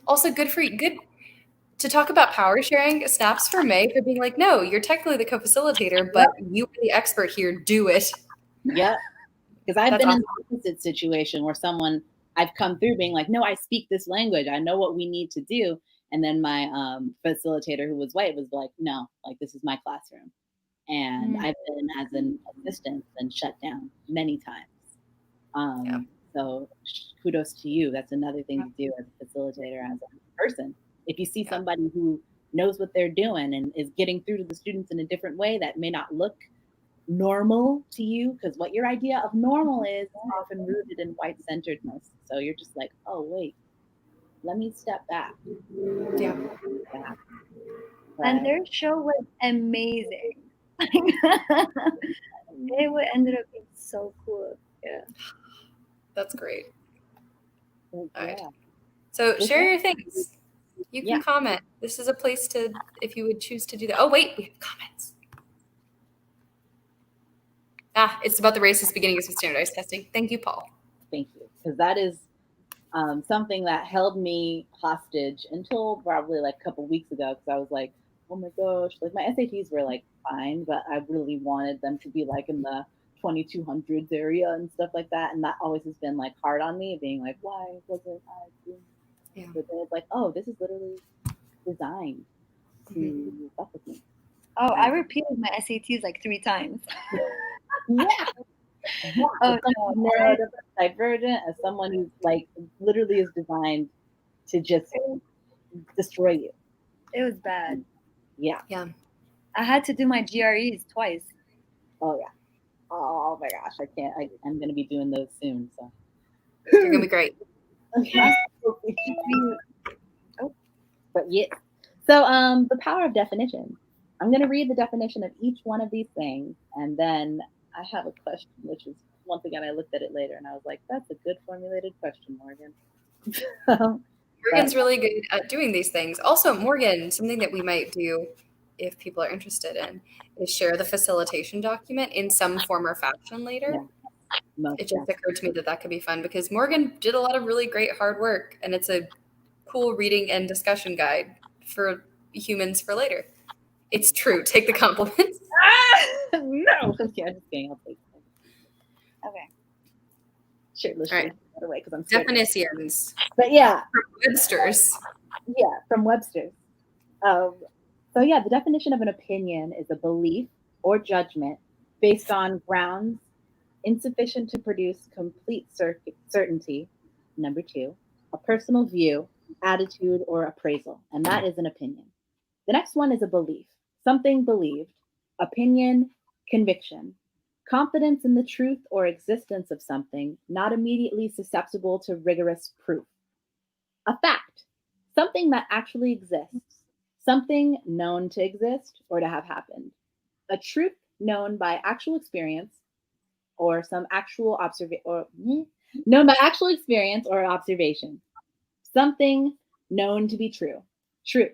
Also good to talk about power sharing. Snaps for May for being like, no, you're technically the co-facilitator, but you are the expert here. Do it. Yeah. Because I've been in the opposite situation where I've come through being like, no, I speak this language. I know what we need to do. And then my facilitator who was white was like, no, like this is my classroom. And I've been as an assistant and shut down many times. So kudos to you. That's another thing to do as a facilitator, as a person. If you see somebody who knows what they're doing and is getting through to the students in a different way that may not look normal to you, because what your idea of normal is often rooted in white centeredness. So you're just like, oh, wait, let me step back. Yeah. And their show was amazing. It ended up being so cool. Yeah. That's great. All right. Yeah. So share your things. You can comment. This is a place to, if you would choose to do that. Oh, wait, we have comments. It's about the racist beginnings of standardized testing. Thank you, Paul. Thank you. Because that is something that held me hostage until probably like a couple weeks ago. Because I was like, oh my gosh, like my SATs were like fine, but I really wanted them to be like in the 2200s area and stuff like that. And that always has been like hard on me, being like, why wasn't I doing? But then it's like, oh, this is literally designed to fuck with me. Oh, I repeated my SATs like 3 times. Yeah. Oh, As someone neurodivergent, as someone who's like literally is designed to just destroy you. it was bad. Yeah. I had to do my GREs twice. Oh yeah. Oh my gosh, I can't. I'm gonna be doing those soon. So You're gonna be great. okay. Oh, but yeah. So the power of definition. I'm gonna read the definition of each one of these things, and then I have a question, which is once again I looked at it later and I was like, that's a good formulated question, Morgan. Morgan's really good at doing these things. Also, Morgan, something that we might do if people are interested in is share the facilitation document in some form or fashion later. Yeah, it just occurred to me that that could be fun because Morgan did a lot of really great hard work, and it's a cool reading and discussion guide for humans for later. It's true. Take the compliments. No. Okay, I'm just kidding. I'll take it. Okay. Sure, let's All right. that away because I'm scared. Definitions. But yeah. From Webster's. Yeah, from Webster's. So yeah, the definition of an opinion is a belief or judgment based on grounds insufficient to produce complete certainty. Number 2, a personal view, attitude, or appraisal, and that is an opinion. The next one is a belief, something believed, opinion, conviction, confidence in the truth or existence of something, not immediately susceptible to rigorous proof. A fact, something that actually exists, something known to exist or to have happened. A truth known by actual experience or some actual observation, or known by actual experience or observation. Something known to be true. Truth.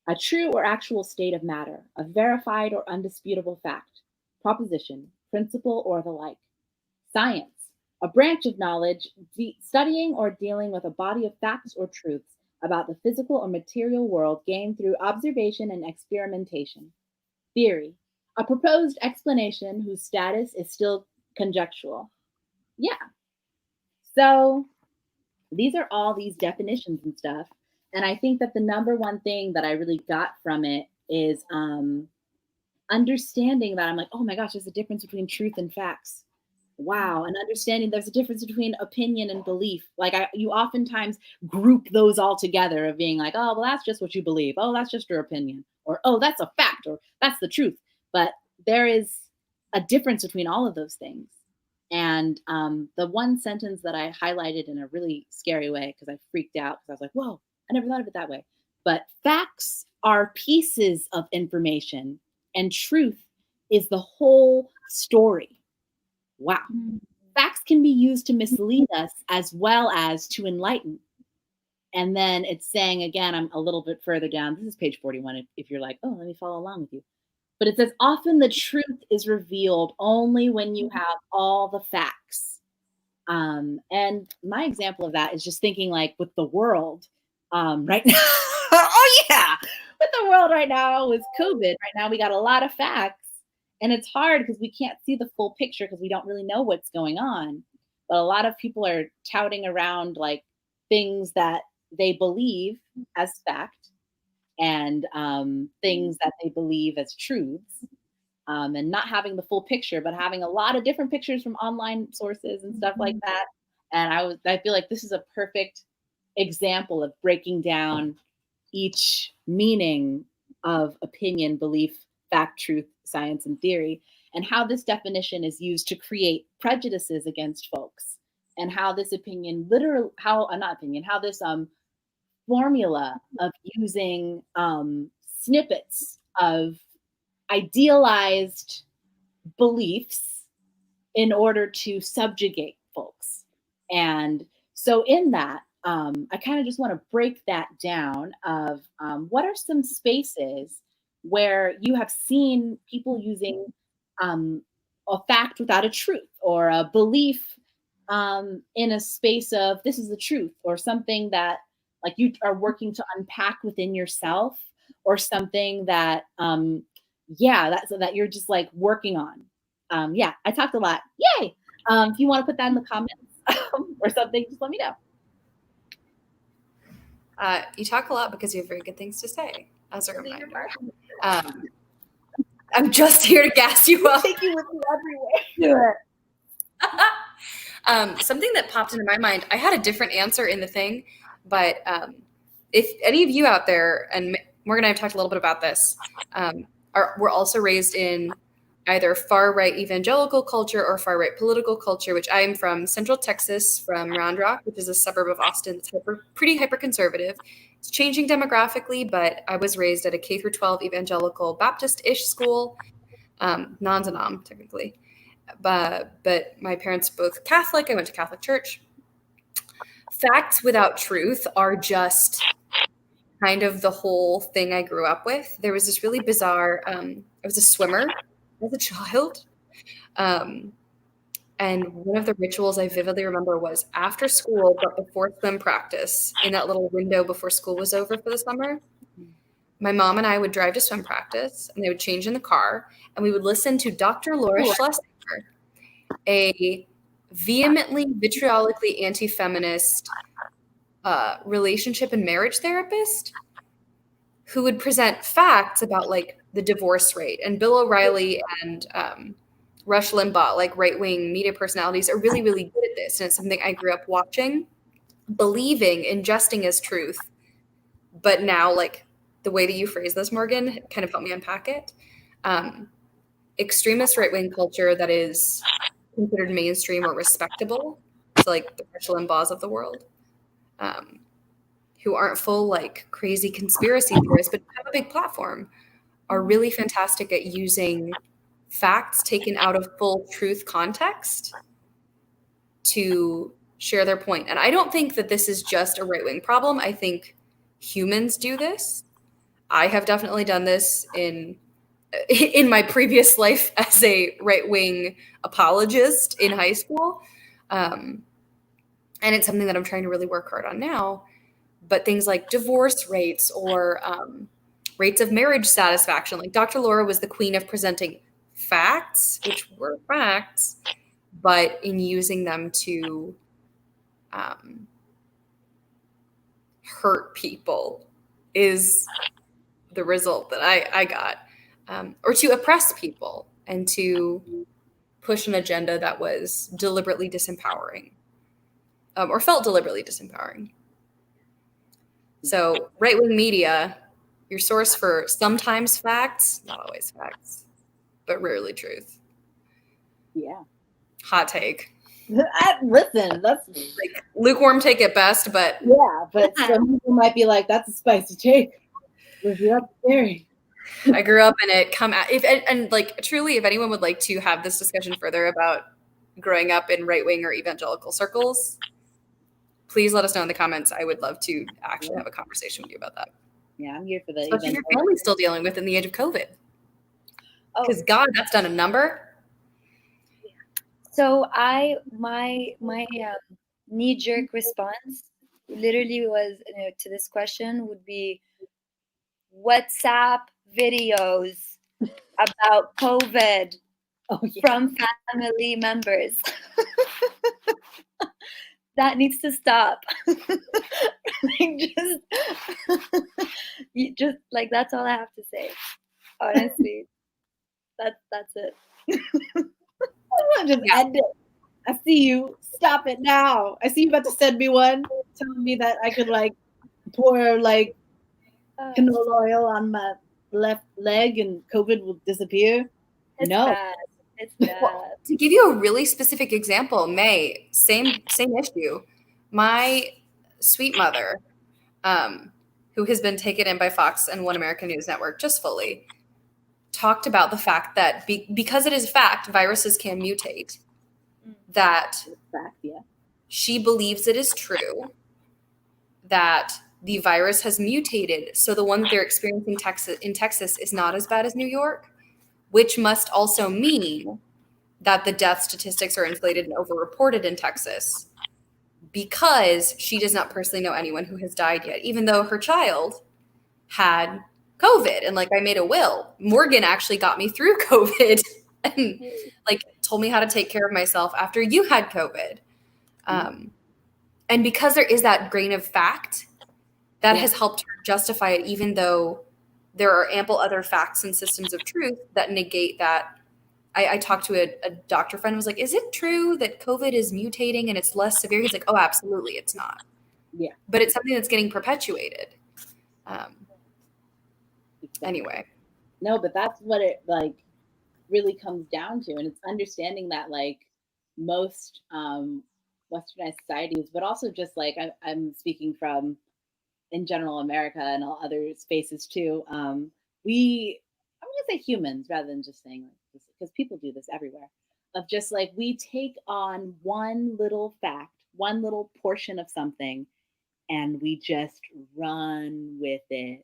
A true or actual state of matter, a verified or undisputable fact, proposition, principle, or the like. Science, a branch of knowledge studying or dealing with a body of facts or truths about the physical or material world gained through observation and experimentation. Theory, a proposed explanation whose status is still conjectural. Yeah. So these are all these definitions and stuff. And I think that the number one thing that I really got from it is understanding that I'm like, oh my gosh, there's a difference between truth and facts. Wow. And understanding there's a difference between opinion and belief. Like you oftentimes group those all together of being like, oh, well, that's just what you believe. Oh, that's just your opinion. Or, oh, that's a fact. Or that's the truth. But there is a difference between all of those things. And the one sentence that I highlighted in a really scary way, because I freaked out because I was like, whoa, I never thought of it that way. But facts are pieces of information and truth is the whole story. Wow. Facts can be used to mislead us as well as to enlighten. And then it's saying, again, I'm a little bit further down. This is page 41 if you're like, oh, let me follow along with you. But it says, often the truth is revealed only when you have all the facts. And my example of that is just thinking like with the world right now. Oh, yeah. With the world right now with COVID, right now we got a lot of facts. And it's hard because we can't see the full picture because we don't really know what's going on. But a lot of people are touting around like things that they believe as fact and things that they believe as truths and not having the full picture, but having a lot of different pictures from online sources and stuff like that. And I feel like this is a perfect example of breaking down each meaning of opinion, belief, fact, truth, science, and theory, and how this definition is used to create prejudices against folks, and how this opinion literally, how this formula of using snippets of idealized beliefs in order to subjugate folks. And so in that, I kind of just want to break that down of what are some spaces where you have seen people using a fact without a truth or a belief in a space of this is the truth or something that like you are working to unpack within yourself or something that that you're just like working on. I talked a lot. Yay. If you want to put that in the comments or something, just let me know. You talk a lot because you have very good things to say. as a reminder. I'm just here to gas you up. Take you with me everywhere. Do it. Something that popped into my mind, I had a different answer in the thing, but if any of you out there, and Morgan and I have talked a little bit about this, we're also raised in either far-right evangelical culture or far-right political culture, which I am from Central Texas, from Round Rock, which is a suburb of Austin. It's pretty hyper-conservative. It's changing demographically, but I was raised at a K-12 evangelical Baptist-ish school, non-denom technically. But my parents both Catholic. I went to Catholic church. Facts without truth are just kind of the whole thing I grew up with. There was this really bizarre, I was a swimmer as a child. And one of the rituals I vividly remember was after school, but before swim practice, in that little window before school was over for the summer, my mom and I would drive to swim practice, and they would change in the car, and we would listen to Dr. Laura Schlesinger, a vehemently, vitriolically anti-feminist relationship and marriage therapist who would present facts about like the divorce rate. And Bill O'Reilly and Rush Limbaugh, like right-wing media personalities, are really, really good at this. And it's something I grew up watching, believing, ingesting as truth. But now, like the way that you phrase this, Morgan, kind of helped me unpack it. Extremist right-wing culture that is considered mainstream or respectable, so like the Rush Limbaughs of the world, who aren't full like crazy conspiracy theorists, but have a big platform, are really fantastic at using facts taken out of full truth context to share their point. And I don't think that this is just a right-wing problem. I think humans do this. I have definitely done this in my previous life as a right-wing apologist in high school. And it's something that I'm trying to really work hard on now. But things like divorce rates or rates of marriage satisfaction, like Dr. Laura was the queen of presenting facts, which were facts, but in using them to hurt people is the result that I got, or to oppress people and to push an agenda that was deliberately disempowering, or felt deliberately disempowering. So right-wing media, your source for sometimes facts, not always facts, but rarely truth. Yeah. Hot take. Listen, that's like lukewarm take at best, but yeah, but some people might be like, that's a spicy take. I grew up in it. And like truly, if anyone would like to have this discussion further about growing up in right-wing or evangelical circles, please let us know in the comments. I would love to actually have a conversation with you about that. Yeah, I'm here for that. Especially if your family's still dealing with in the age of COVID. Because God, that's done a number. So my knee-jerk response literally was to this question would be WhatsApp videos about COVID from family members. That needs to stop. just like that's all I have to say. Honestly, that's it. Just end it. I see you. Stop it now. I see you about to send me one telling me that I could like pour like canola oil on my left leg and COVID will disappear. It's no. bad. It's bad. Well, to give you a really specific example, May, same issue. My sweet mother, who has been taken in by Fox and One American News Network just fully, talked about the fact that because it is fact, viruses can mutate, that she believes it is true that the virus has mutated. So the one that they're experiencing in Texas is not as bad as New York, which must also mean that the death statistics are inflated and overreported in Texas, because she does not personally know anyone who has died yet, even though her child had COVID. And like I made a will. Morgan actually got me through COVID and like told me how to take care of myself after you had COVID. And because there is that grain of fact, that has helped her justify it, even though there are ample other facts and systems of truth that negate that. I talked to a doctor friend who was like, is it true that COVID is mutating and it's less severe? He's like, oh, absolutely, it's not. Yeah. But it's something that's getting perpetuated. Anyway. No, but that's what it like really comes down to. And it's understanding that like most westernized societies, but also just like I'm speaking from in general America and all other spaces too. I'm gonna say humans rather than just saying like, because people do this everywhere, of just like we take on one little fact, one little portion of something, and we just run with it.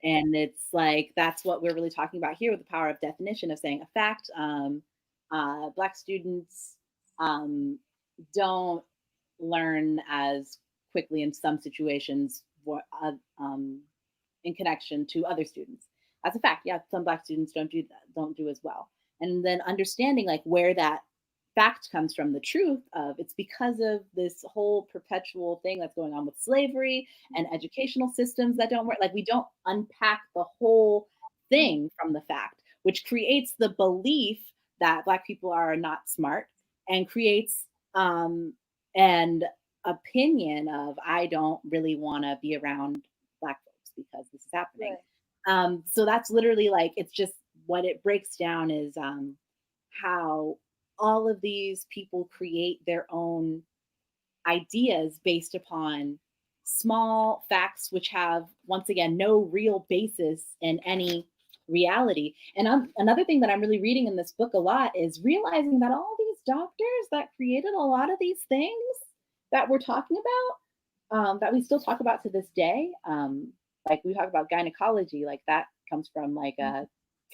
And it's like that's what we're really talking about here with the power of definition of saying a fact. Black students don't learn as quickly in some situations in connection to other students. That's a fact. Yeah, some Black students don't do as well. And then understanding like where that fact comes from, the truth of it's because of this whole perpetual thing that's going on with slavery and educational systems that don't work. Like we don't unpack the whole thing from the fact, which creates the belief that Black people are not smart and creates an opinion of I don't really want to be around Black folks because this is happening. Right. So that's literally like it's just what it breaks down is how all of these people create their own ideas based upon small facts, which have, once again, no real basis in any reality. And another thing that I'm really reading in this book a lot is realizing that all these doctors that created a lot of these things that we're talking about, that we still talk about to this day, like we talk about gynecology, like that comes from like a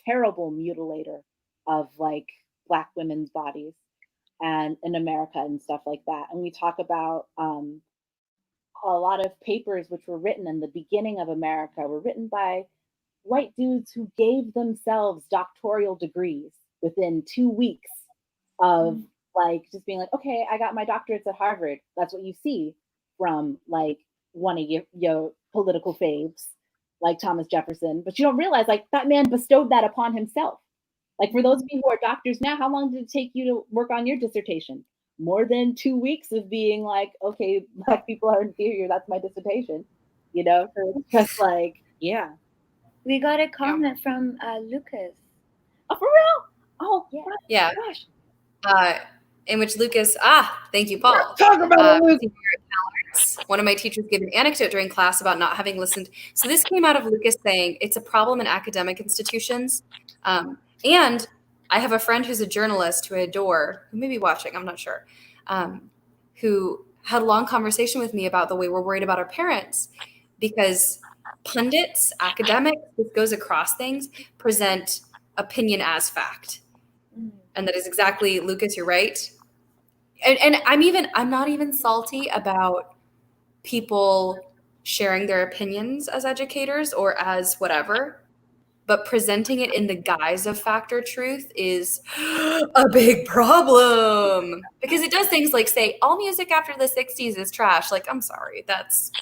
terrible mutilator of like Black women's bodies and in America and stuff like that. And we talk about a lot of papers which were written in the beginning of America were written by white dudes who gave themselves doctoral degrees within 2 weeks of like just being like, okay, I got my doctorates at Harvard. That's what you see from like one of your political faves, like Thomas Jefferson. But you don't realize like that man bestowed that upon himself. Like for those of you who are doctors now, how long did it take you to work on your dissertation? More than 2 weeks of being like, okay, Black people are inferior. That's my dissertation. You know, so it's just like, yeah. We got a comment from Lucas. Oh, for real? Oh, yeah. Gosh. In which Lucas, thank you, Paul. Talk about Lucas. One of my teachers gave an anecdote during class about not having listened. So this came out of Lucas saying it's a problem in academic institutions. And I have a friend who's a journalist who I adore, who may be watching, I'm not sure, who had a long conversation with me about the way we're worried about our parents because pundits, academics, this goes across things, present opinion as fact. And that is exactly, Lucas, you're right. And I'm not even salty about people sharing their opinions as educators or as whatever, but presenting it in the guise of fact or truth is a big problem because it does things like say all music after the 60s is trash. Like, I'm sorry, that's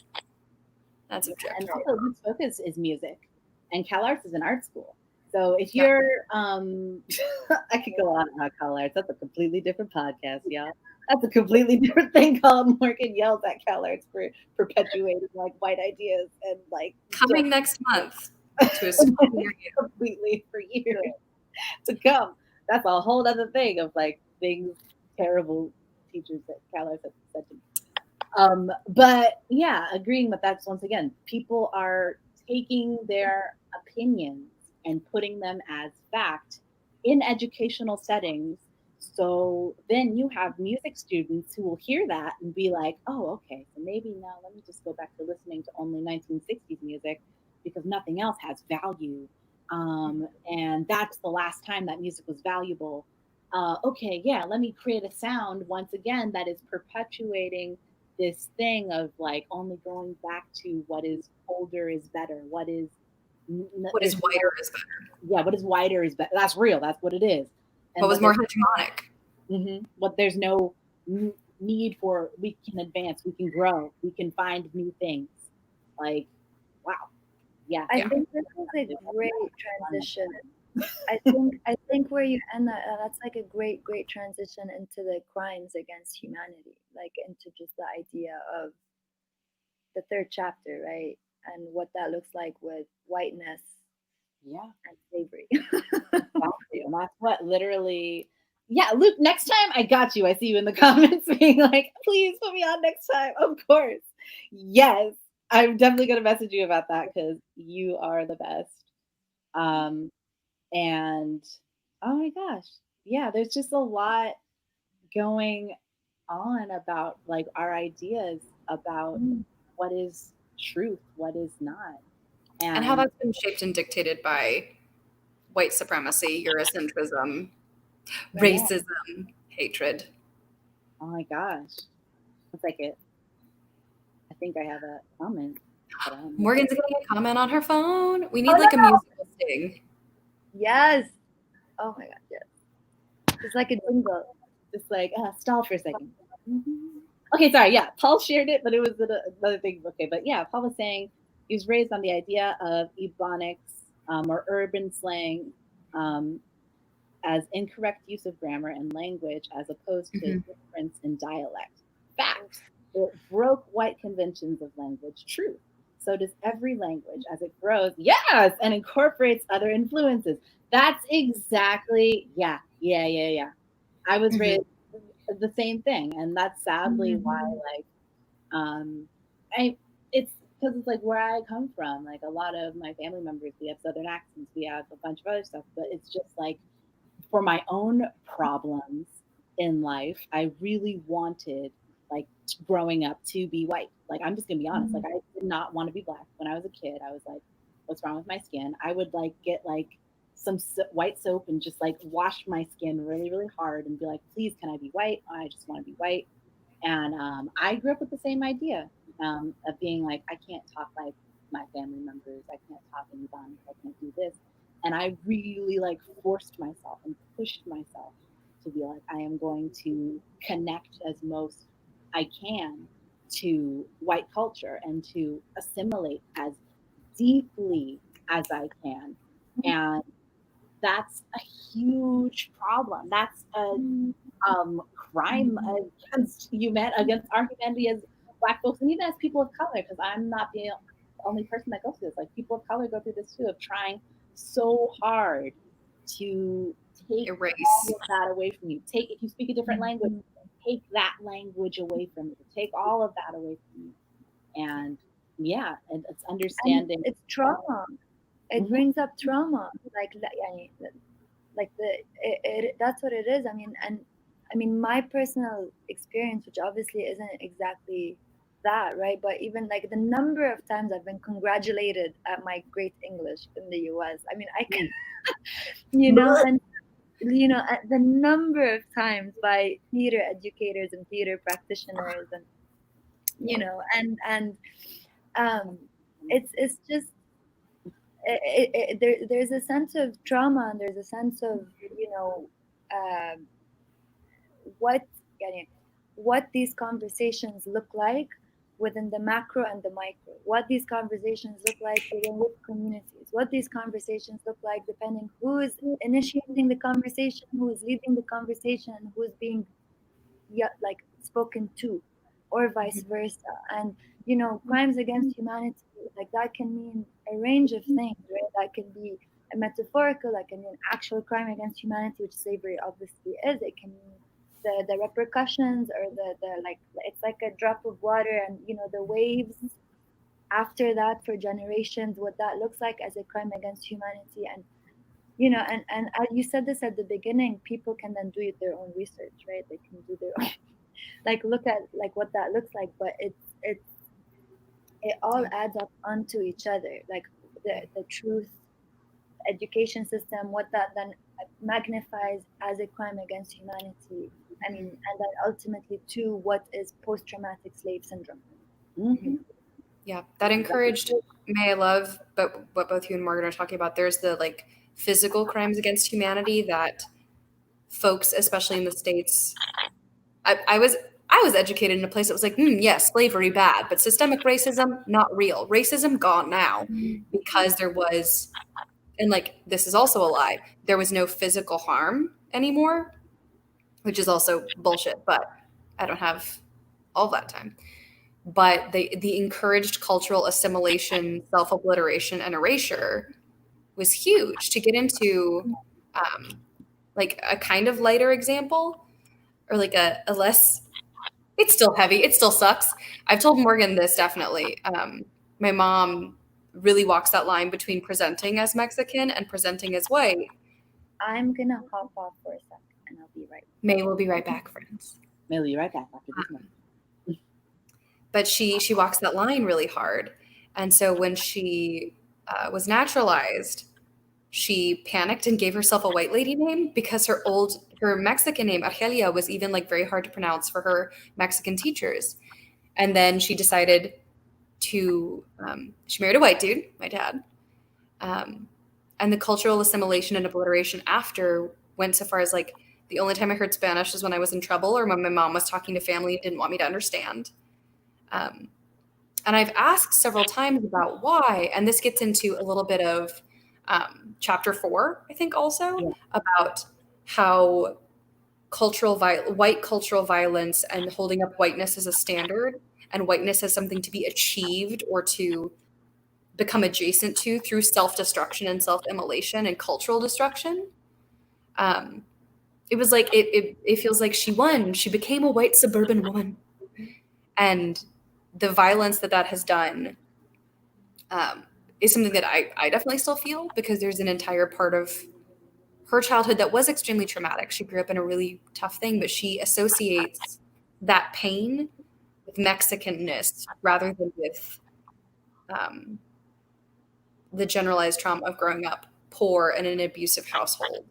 objective. And also Luke's focus is music and CalArts is an art school. So if you're, I could go on about CalArts. That's a completely different podcast, y'all. That's a completely different thing called Morgan Yells at CalArts for perpetuating like white ideas and like coming next month to a school near you. Completely for years to come. That's a whole other thing of like things terrible teachers that CalArts have said to me. But yeah, agreeing that that's once again, people are taking their opinions and putting them as fact in educational settings. So then you have music students who will hear that and be like, oh, okay, so maybe now let me just go back to listening to only 1960s music because nothing else has value. And that's the last time that music was valuable. Okay, yeah, let me create a sound once again that is perpetuating this thing of like only going back to what is older is better. What is whiter is better. Yeah, what is whiter is better. That's real. That's what it is. And what was more hegemonic. Mm-hmm. But there's no need for, we can advance, we can grow, we can find new things. Like, wow. Yeah. I think this is a great transition. I think where you end that's like a great transition into the crimes against humanity, like into just the idea of the third chapter, right? And what that looks like with whiteness Yeah. and slavery. Exactly. And that's what literally, yeah, Luke, next time I got you. I see you in the comments being like, please put me on next time. Of course. Yes. I'm definitely going to message you about that because you are the best. And oh my gosh. Yeah, there's just a lot going on about like our ideas about what is truth, what is not. And how that's been shaped and dictated by white supremacy, Eurocentrism, racism, hatred. Oh my gosh. It's like it. I think I have a comment. But I don't know. Morgan's getting a comment on her phone. We need Oh, like a no. musical sting. Yes. Oh my god, yes. It's like a jingle. Just like stall for a second. Okay, sorry. Yeah, Paul shared it, but it was another thing. Okay, but yeah, Paul was saying he was raised on the idea of ebonics or urban slang as incorrect use of grammar and language as opposed to difference in dialect. Facts. It broke white conventions of language. True. So does every language as it grows. Yes, and incorporates other influences. That's exactly yeah. I was raised the same thing, and that's sadly why like I it's because it's like where I come from. Like a lot of my family members, we have Southern accents, we have a bunch of other stuff, but it's just like for my own problems in life, I really wanted like growing up to be white. Like I'm just gonna be honest. Like I did not want to be black when I was a kid. I was like, what's wrong with my skin? I would like get like some white soap and just like wash my skin really, really hard and be like, please, can I be white? I just want to be white. And I grew up with the same idea of being like, I can't talk like my family members. I can't talk in Ebonics. I can't do this. And I really like forced myself and pushed myself to be like, I am going to connect as most I can to white culture and to assimilate as deeply as I can. And that's a huge problem. That's a crime against against our humanity as Black folks, and even as people of color. Because I'm not the only person that goes through this. Like people of color go through this too, of trying so hard to take Erase all of that away from you. Take if you speak a different language, take that language away from you. Take all of that away from you. And yeah, and it's understanding. And it's trauma. It brings up trauma, like that's what it is. I mean, my personal experience, which obviously isn't exactly that, right? But even like the number of times I've been congratulated at my great English in the US. I mean, I can, and the number of times by theater educators and theater practitioners, and it's just there's a sense of trauma, and there's a sense of what what these conversations look like within the macro and the micro, what these conversations look like within which communities, what these conversations look like depending who is initiating the conversation, who is leading the conversation, who is being like spoken to, or vice versa. And crimes against humanity, like that can mean a range of things, right? That can be a metaphorical, that can be an actual crime against humanity, which slavery obviously is. It can mean the repercussions, or the like, it's like a drop of water, and the waves after that for generations, what that looks like as a crime against humanity. And and you said this at the beginning, people can then do their own research, right? They can do their own like look at like what that looks like, but it all adds up onto each other, like the truth, education system, what that then magnifies as a crime against humanity. I mean, and then ultimately to what is post-traumatic slave syndrome. Yeah, that encouraged, may I love, but what both you and Morgan are talking about, there's the like physical crimes against humanity that folks, especially in the States, I was I was educated in a place that was like, yes, slavery bad, but systemic racism, not real. Racism gone now because there was, and like, this is also a lie, there was no physical harm anymore, which is also bullshit, but I don't have all that time. But the encouraged cultural assimilation, self-obliteration, and erasure was huge. To get into like a kind of lighter example, or like a less, it's still heavy, it still sucks. I've told Morgan this definitely. My mom really walks that line between presenting as Mexican and presenting as white. I'm gonna hop off for a sec and I'll be right back. May will be right back, friends. May will be right back after this one. But she walks that line really hard. And so when she was naturalized, she panicked and gave herself a white lady name because her Mexican name, Argelia, was even like very hard to pronounce for her Mexican teachers. And then she decided to, she married a white dude, my dad. And the cultural assimilation and obliteration after went so far as like, the only time I heard Spanish was when I was in trouble or when my mom was talking to family and didn't want me to understand. And I've asked several times about why, and this gets into a little bit of chapter 4, I think also, about how white cultural violence and holding up whiteness as a standard and whiteness as something to be achieved or to become adjacent to through self-destruction and self-immolation and cultural destruction. It was like, it feels like she won. She became a white suburban woman. And the violence that has done is something that I definitely still feel, because there's an entire part of her childhood that was extremely traumatic. She grew up in a really tough thing, but she associates that pain with Mexicanness rather than with the generalized trauma of growing up poor in an abusive household.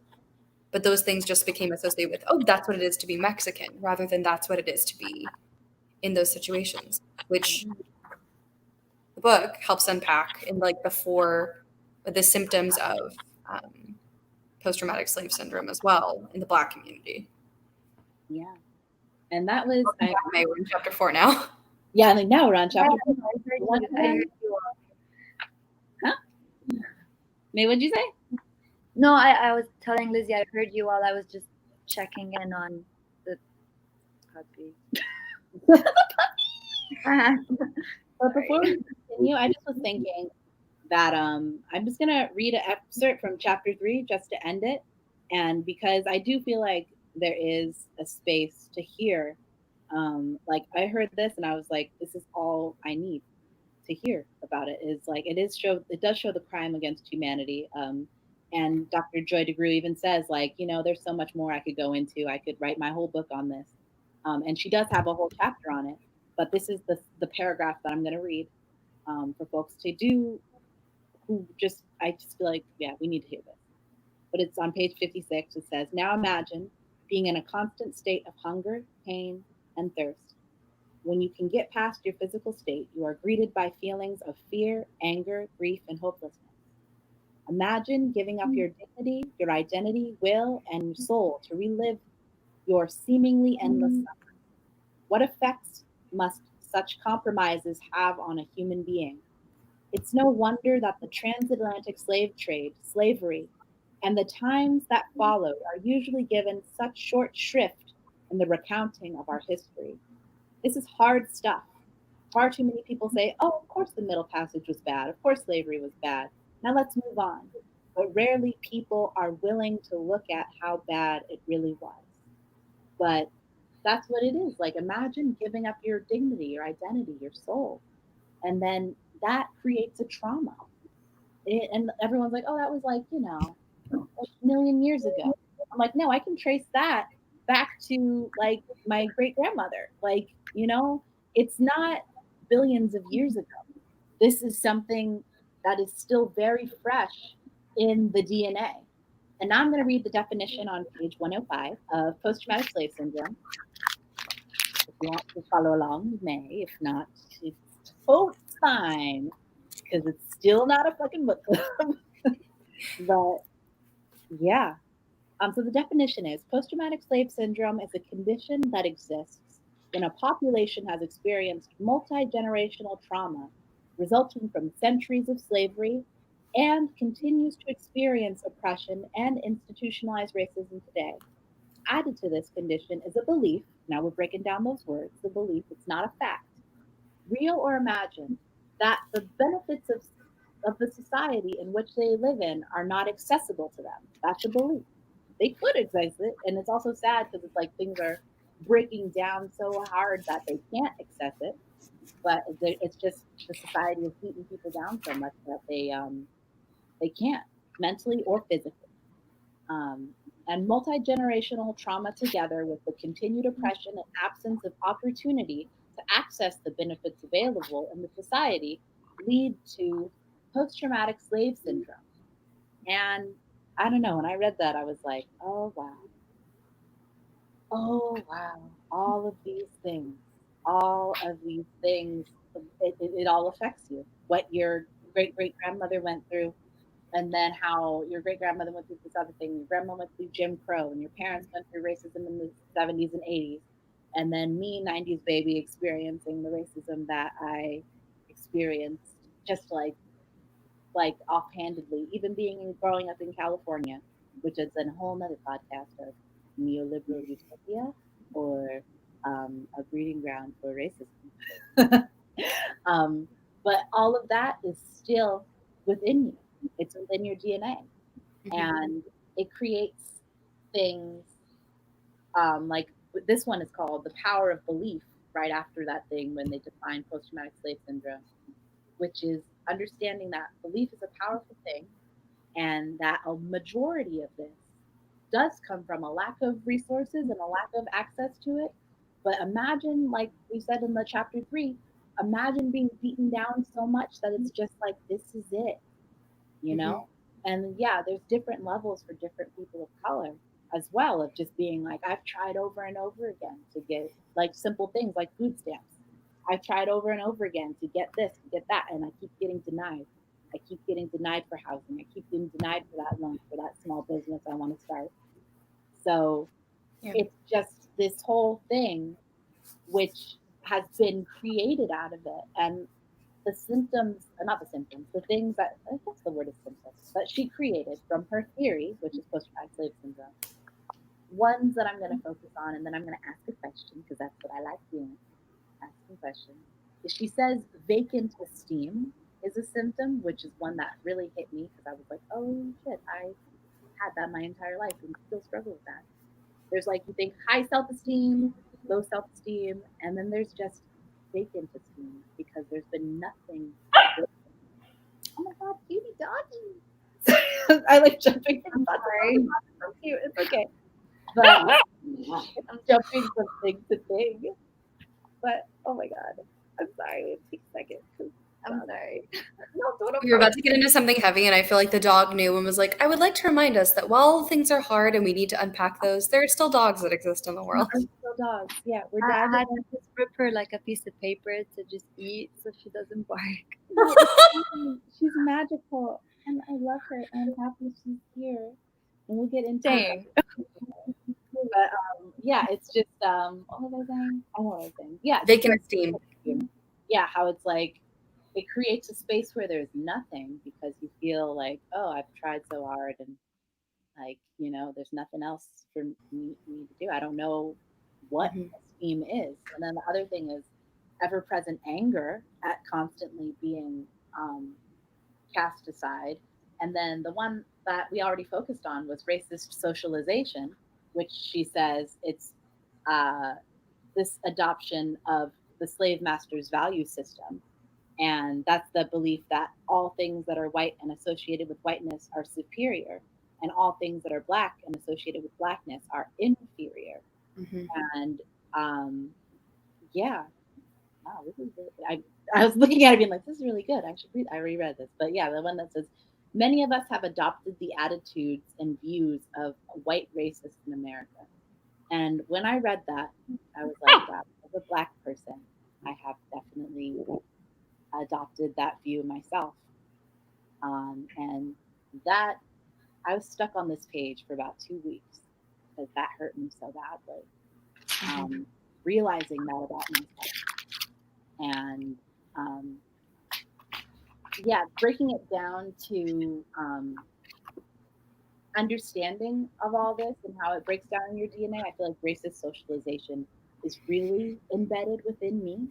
But those things just became associated with, oh, that's what it is to be Mexican, rather than that's what it is to be in those situations, which the book helps unpack in like the symptoms of post-traumatic slave syndrome as well in the Black community. Yeah. And that was... May, we're in chapter 4 now. Yeah, I think now we're on chapter 4. Huh? May, what'd you say? No, I was telling Lizzy I heard you while I was just checking in on the puppy. But before we continue, I just was thinking that I'm just going to read an excerpt from chapter 3 just to end it. And because I do feel like there is a space to hear. Like I heard this and I was like, this is all I need to hear about it, is like, it does show the crime against humanity. And Dr. Joy DeGruy even says, like, there's so much more I could go into. I could write my whole book on this. And she does have a whole chapter on it. But this is the paragraph that I'm going to read for folks to do I just feel like, yeah, we need to hear this. But it's on page 56. It says, now imagine being in a constant state of hunger, pain, and thirst. When you can get past your physical state, you are greeted by feelings of fear, anger, grief, and hopelessness. Imagine giving up your dignity, your identity, will, and soul to relive your seemingly endless suffering. What effects must such compromises have on a human being? It's no wonder that the transatlantic slave trade, slavery, and the times that followed are usually given such short shrift in the recounting of our history. This is hard stuff. Far too many people say, oh, of course the Middle Passage was bad. Of course slavery was bad. Now let's move on. But rarely people are willing to look at how bad it really was. But that's what it is. Like, imagine giving up your dignity, your identity, your soul. And then that creates a trauma. And everyone's like, oh, that was like, a million years ago. I'm like, no, I can trace that back to like my great grandmother. Like, it's not billions of years ago. This is something that is still very fresh in the DNA. And now I'm going to read the definition on page 105 of post-traumatic slave syndrome. If you want to follow along, you may. If not, it's totally fine, because it's still not a fucking book club. But yeah. So the definition is post-traumatic slave syndrome is a condition that exists when a population has experienced multi-generational trauma resulting from centuries of slavery and continues to experience oppression and institutionalized racism today. Added to this condition is a belief, now we're breaking down those words, the belief, it's not a fact, real or imagined, that the benefits of the society in which they live in are not accessible to them. That's a belief. They could access it, and it's also sad because it's like things are breaking down so hard that they can't access it. But it's just the society is beating people down so much that they can't mentally or physically. Um, and multi-generational trauma together with the continued oppression and absence of opportunity to access the benefits available in the society lead to post-traumatic slave syndrome. And I don't know, when I read that, I was like, oh wow, all of these things, it all affects you. What your great great grandmother went through, and then how your great grandmother went through this other thing. Your grandma went through Jim Crow, and your parents went through racism in the 70s and 80s. And then me, 90s baby, experiencing the racism that I experienced just like offhandedly, even growing up in California, which is a whole nother podcast of neoliberal utopia or a breeding ground for racism. um, but all of that is still within you. It's within your DNA, and it creates things like this one is called the power of belief. Right after that thing, when they define post-traumatic slave syndrome, which is understanding that belief is a powerful thing, and that a majority of this does come from a lack of resources and a lack of access to it. But imagine, like we said in the chapter 3, imagine being beaten down so much that it's just like, this is it, you know? And yeah, there's different levels for different people of color as well, of just being like, I've tried over and over again to get like simple things like food stamps. I've tried over and over again to get this, to get that, and I keep getting denied. I keep getting denied for housing. I keep getting denied for that loan for that small business I want to start. So it's just this whole thing which has been created out of it. And the symptoms, not the symptoms, the things that, I guess the word is symptoms, that she created from her theory, which is post-traumatic slave syndrome, ones that I'm going to focus on, and then I'm going to ask a question because that's what I like doing, asking questions. She says vacant esteem is a symptom, which is one that really hit me because I was like, oh shit, I had that my entire life and still struggle with that. There's like, you think high self-esteem, low self-esteem, and then there's just vacant esteem because there's been nothing. Oh my god, cutie doggy. I like jumping from Sorry. so cute. It's okay. But I'm jumping from thing to thing. But oh my god, I'm sorry. It takes a second. I'm sorry. No, don't We were about to get into something heavy, and I feel like the dog knew and was like, I would like to remind us that while things are hard and we need to unpack those, there are still dogs that exist in the world. Still dogs. Yeah, we're I down. had to just rip her like a piece of paper to just eat so she doesn't bark. She's magical, and I love her, and I'm happy she's here. And we'll get into Same. it. But yeah, it's just what was I saying? I know what I was saying. Yeah, Vacant esteem. Yeah, how it's like it creates a space where there's nothing because you feel like, oh, I've tried so hard and like, you know, there's nothing else for me to do. I don't know what esteem is. And then the other thing is ever present anger at constantly being cast aside. And then the one that we already focused on was racist socialization, which she says it's this adoption of the slave master's value system. And that's the belief that all things that are white and associated with whiteness are superior, and all things that are black and associated with blackness are inferior. And yeah, wow, this is really, I was looking at it being like, this is really good. I should read. I reread this, but yeah, the one that says, many of us have adopted the attitudes and views of white racists in America. And when I read that, I was like, wow, as a black person, I have definitely adopted that view myself. And that I was stuck on this page for about 2 weeks because that hurt me so badly. realizing that about myself. And yeah, breaking it down to understanding of all this and how it breaks down in your DNA, I feel like racist socialization is really embedded within me.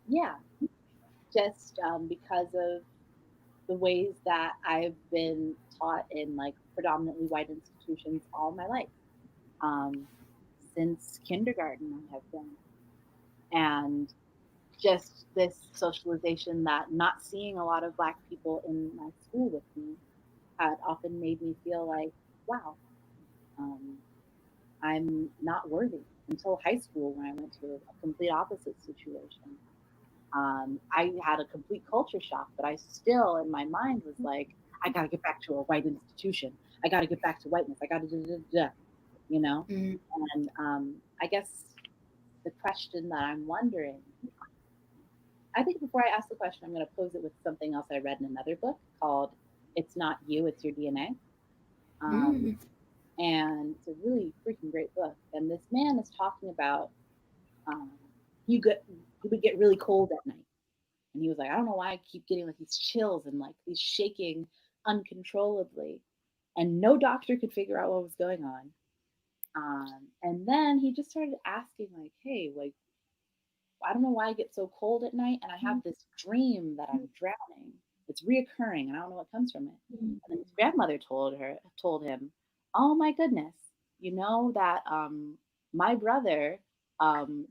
Yeah, just because of the ways that I've been taught in like predominantly white institutions all my life, since kindergarten I have been, and just this socialization that not seeing a lot of Black people in my school with me had often made me feel like, wow, um, I'm not worthy. Until high school, when I went to a complete opposite situation. I had a complete culture shock, but I still, in my mind, was like, I got to get back to a white institution. I got to get back to whiteness. I got to, you know? Mm. And I guess the question that I'm wondering, I think before I ask the question, I'm going to pose it with something else I read in another book called It's Not You, It's Your DNA. Mm. And it's a really freaking great book. And this man is talking about um, he would get really cold at night. And he was like, I don't know why I keep getting like these chills and like these shaking uncontrollably. And no doctor could figure out what was going on. And then he just started asking, like, hey, like, I don't know why I get so cold at night, and I have this dream that I'm drowning. It's reoccurring, and I don't know what comes from it. And then his grandmother told him, "Oh my goodness, you know that my brother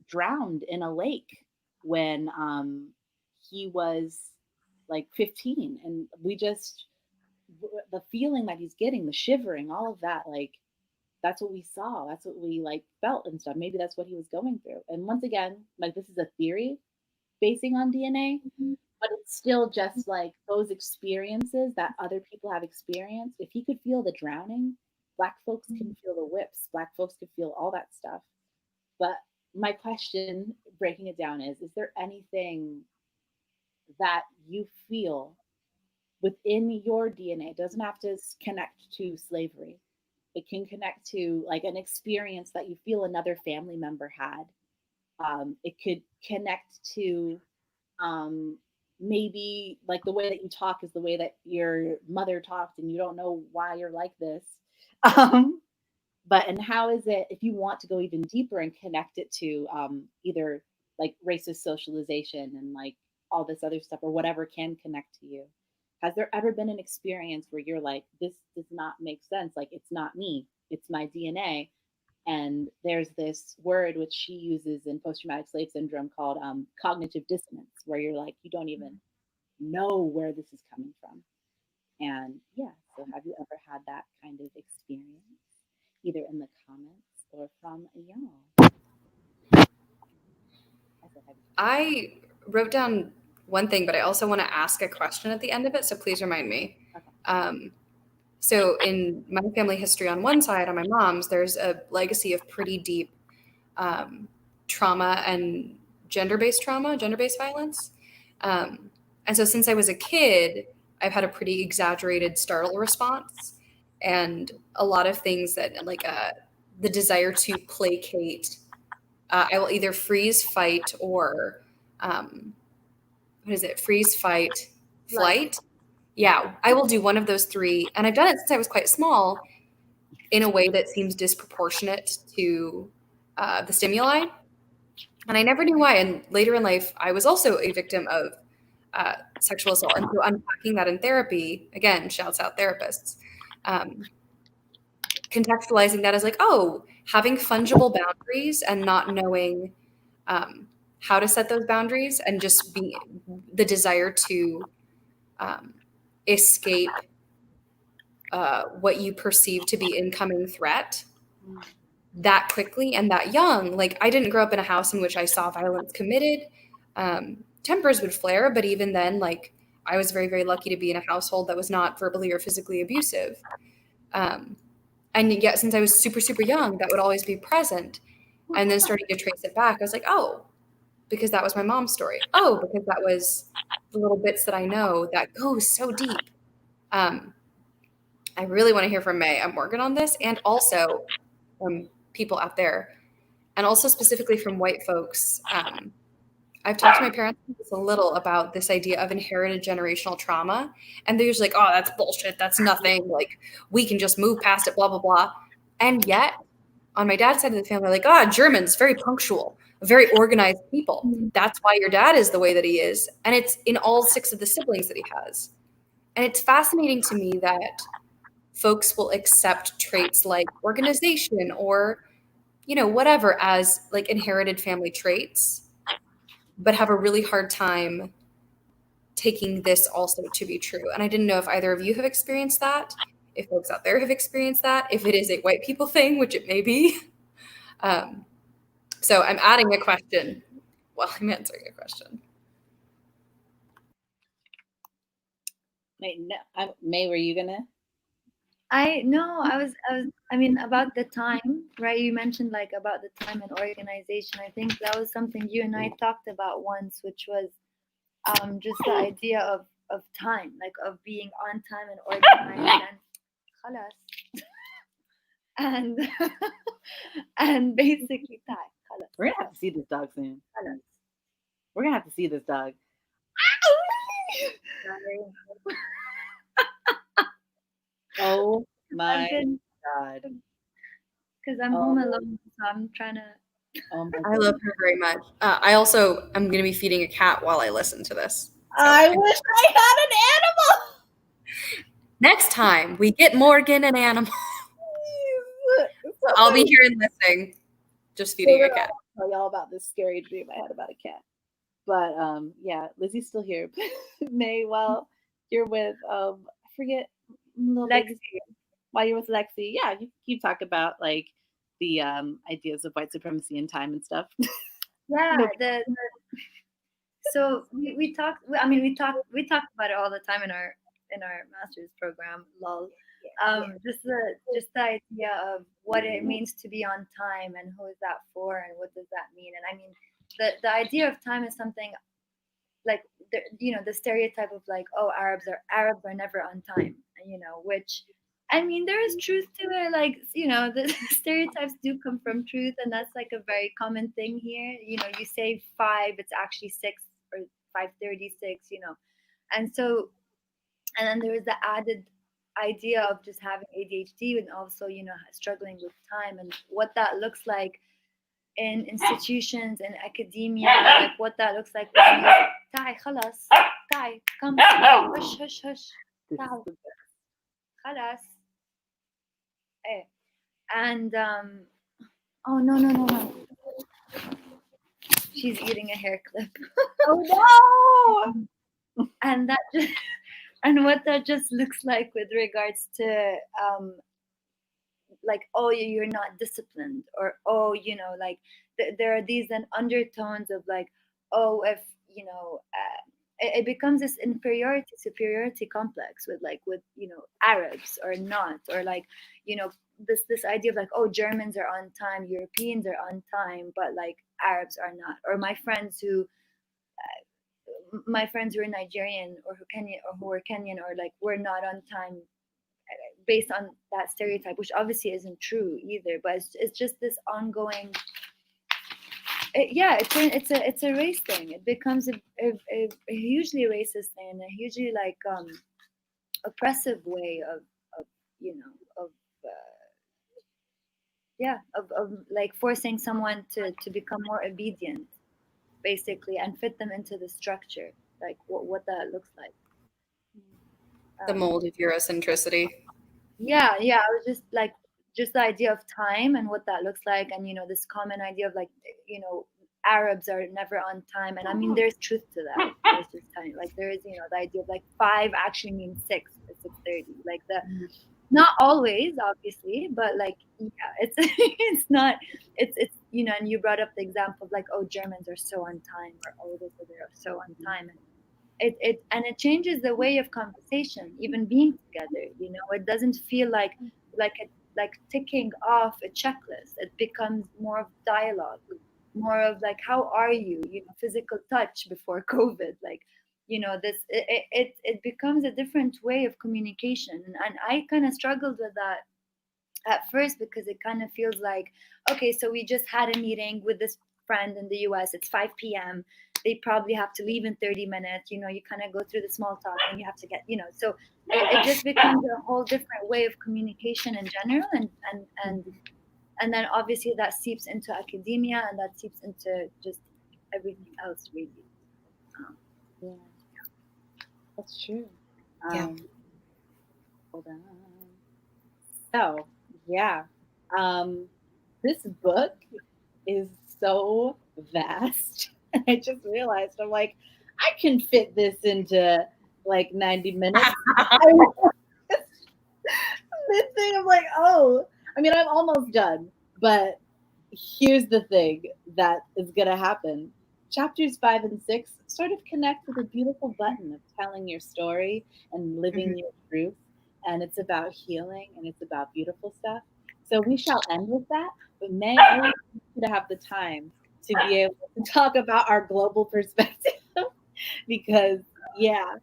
drowned in a lake when he was like 15, and we just the feeling that he's getting, the shivering, all of that, like." That's what we saw. That's what we like felt and stuff. Maybe that's what he was going through. And once again, like this is a theory basing on DNA, but it's still just like those experiences that other people have experienced. If he could feel the drowning, Black folks can feel the whips. Black folks could feel all that stuff. But my question, breaking it down, is there anything that you feel within your DNA? It doesn't have to connect to slavery. It can connect to like an experience that you feel another family member had. It could connect to um, maybe like the way that you talk is the way that your mother talked, and you don't know why you're like this. Um, but and how is it if you want to go even deeper and connect it to either like racist socialization and like all this other stuff or whatever can connect to you? Has there ever been an experience where you're like, this does not make sense? Like, it's not me, it's my DNA. And there's this word which she uses in post traumatic slave syndrome called cognitive dissonance, where you're like, you don't even know where this is coming from. And yeah, so have you ever had that kind of experience, either in the comments or from y'all? I wrote down one thing, but I also want to ask a question at the end of it, so please remind me. Okay. So in my family history on one side, on my mom's, there's a legacy of pretty deep trauma and gender-based violence. And so since I was a kid, I've had a pretty exaggerated startle response and a lot of things that like the desire to placate. I will either freeze, fight, or what is it? Freeze, fight, flight. Yeah, I will do one of those three. And I've done it since I was quite small in a way that seems disproportionate to the stimuli. And I never knew why. And later in life, I was also a victim of sexual assault. And so unpacking that in therapy, again, shouts out therapists, contextualizing that as like, oh, having fungible boundaries and not knowing how to set those boundaries and just being the desire to escape what you perceive to be incoming threat that quickly and that young. Like I didn't grow up in a house in which I saw violence committed. Tempers would flare, but even then, like I was very, very lucky to be in a household that was not verbally or physically abusive. And yet since I was super, super young, that would always be present. And then starting to trace it back, I was like, oh, because that was my mom's story. Oh, because that was the little bits that I know that goes so deep. I really want to hear from May and Morgan on this, and also from people out there. and also specifically from white folks. I've talked to my parents a little about this idea of inherited generational trauma, and they're usually like, oh, that's bullshit, that's nothing, like, we can just move past it, blah, blah, blah. And yet, on my dad's side of the family, like, Germans, very punctual, very organized people. That's why your dad is the way that he is. And it's in all 6 of the siblings that he has. And it's fascinating to me that folks will accept traits like organization or, whatever as like inherited family traits, but have a really hard time taking this also to be true. And I didn't know if either of you have experienced that, if folks out there have experienced that, if it is a white people thing, which it may be. So I'm adding a question while I'm answering a question. Wait, no, May, were you gonna? I mean, about the time, right? You mentioned like about the time and organization. I think that was something you and I talked about once, which was just the idea of time, like of being on time and organized and خلاص. and and basically خلاص. We're gonna have to see this dog soon. We're gonna have to see this dog. Oh my God. Because I'm home alone, so I'm trying to. I love her very much. I also am going to be feeding a cat while I listen to this. So I wish I had an animal. Next time we get Morgan an animal. I'll be here and listening, just feeding a cat. I'll tell y'all about this scary dream I had about a cat. But yeah, Lizzie's still here. May, while you're with I forget Lexi. While you're with Lexi, yeah, you talk about like the ideas of white supremacy and time and stuff. Yeah, so we talked. I mean, we talked about it all the time in our master's program. Lol. Just the idea of what it means to be on time and who is that for and what does that mean. And I mean, the idea of time is something like the stereotype of like, oh, Arabs are never on time, which. I mean, there is truth to it. Like, the stereotypes do come from truth, and that's like a very common thing here. You say 5, it's actually 6 or 5:36. And so, and then there is the added idea of just having ADHD and also, struggling with time and what that looks like in institutions and academia, like what that looks like. Tai, khalas, Tai, come, hush, hush, hush, Tai, khalas. And oh no, she's eating a hair clip. Oh no! And that just, and what that just looks like with regards to like, oh, you're not disciplined, or oh, like there are these then undertones of like, oh, if it becomes this inferiority superiority complex with Arabs or not, or like this idea of like, oh, Germans are on time, Europeans are on time, but like Arabs are not. Or my friends who are Nigerian or who are Kenyan or like we're not on time based on that stereotype, which obviously isn't true either, but it's just this ongoing. It's a race thing. It becomes a hugely racist thing and a hugely like oppressive way of like forcing someone to become more obedient, basically, and fit them into the structure, like what that looks like. The mold of Eurocentricity. Yeah. I was just like, just the idea of time and what that looks like, and this common idea of like, Arabs are never on time, and I mean there's truth to that. There's just time, like there is the idea of like 5 actually means 6 at 6:30, like the not always obviously, but like it's it's not it's and you brought up the example of like, oh, Germans are so on time, or oh, they're so on time, and it changes the way of conversation, even being together. It doesn't feel like ticking off a checklist. It becomes more of dialogue, more of like, how are you? Physical touch before COVID, like this. It becomes a different way of communication, and I kind of struggled with that at first, because it kind of feels like, okay, so we just had a meeting with this friend in the US. It's 5 p.m. They probably have to leave in 30 minutes. You kind of go through the small talk and you have to get, so it just becomes a whole different way of communication in general. And then obviously that seeps into academia, and that seeps into just everything else, really. Yeah, that's true. Yeah. Hold on. So, yeah. This book is so vast. I just realized, I'm like, I can fit this into like 90 minutes. This thing, I'm like, oh, I mean, I'm almost done, but here's the thing that is going to happen. Chapters 5 and 6 sort of connect with a beautiful button of telling your story and living your truth. And it's about healing and it's about beautiful stuff. So we shall end with that. But May, I want you to have the time to be able to talk about our global perspective because, yeah.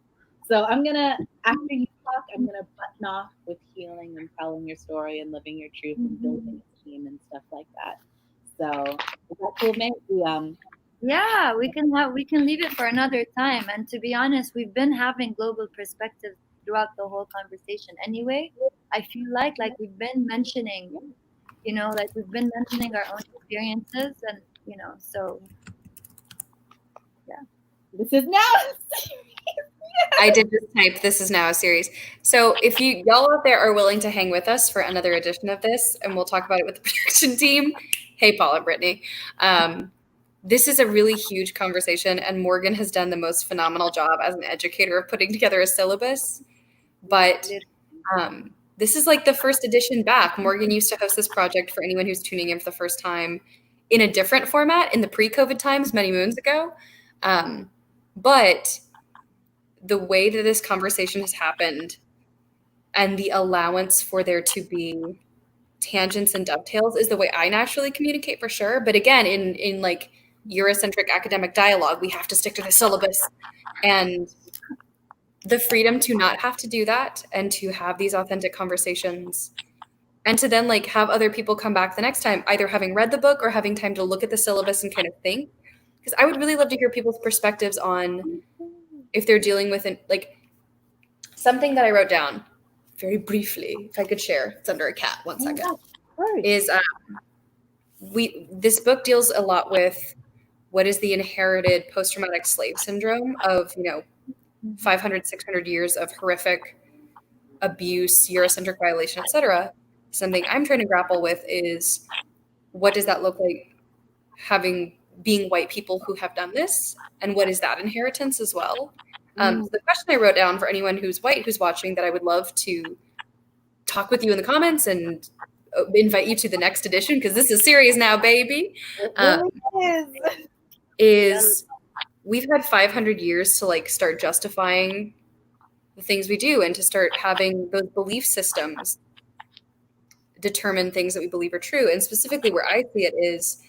So I'm going to, after you talk, I'm going to button off with healing and telling your story and living your truth and building a team and stuff like that. So is that cool, May? Yeah, we can leave it for another time. And to be honest, we've been having global perspectives throughout the whole conversation anyway. I feel like we've been mentioning, like we've been mentioning our own experiences, and so yeah. This is now. I did just type, this is now a series. So if y'all out there are willing to hang with us for another edition of this, and we'll talk about it with the production team. Hey, Paul and Brittany. This is a really huge conversation, and Morgan has done the most phenomenal job as an educator of putting together a syllabus. But this is like the first edition back. Morgan used to host this project, for anyone who's tuning in for the first time, in a different format in the pre-COVID times many moons ago. But the way that this conversation has happened and the allowance for there to be tangents and dovetails is the way I naturally communicate, for sure. But again, in like Eurocentric academic dialogue, we have to stick to the syllabus, and the freedom to not have to do that and to have these authentic conversations, and to then like have other people come back the next time, either having read the book or having time to look at the syllabus and kind of think. Because I would really love to hear people's perspectives on if they're dealing with like something that I wrote down very briefly, if I could share. It's under a cat. 1 second. Is this book deals a lot with what is the inherited post-traumatic slave syndrome of 500, 600 years of horrific abuse, Eurocentric violation, etc. Something I'm trying to grapple with is, what does that look like being white people who have done this, and what is that inheritance as well? So the question I wrote down for anyone who's white who's watching, that I would love to talk with you in the comments and invite you to the next edition, because this is serious now, baby. Is we've had 500 years to like start justifying the things we do and to start having those belief systems determine things that we believe are true. And specifically where I see it is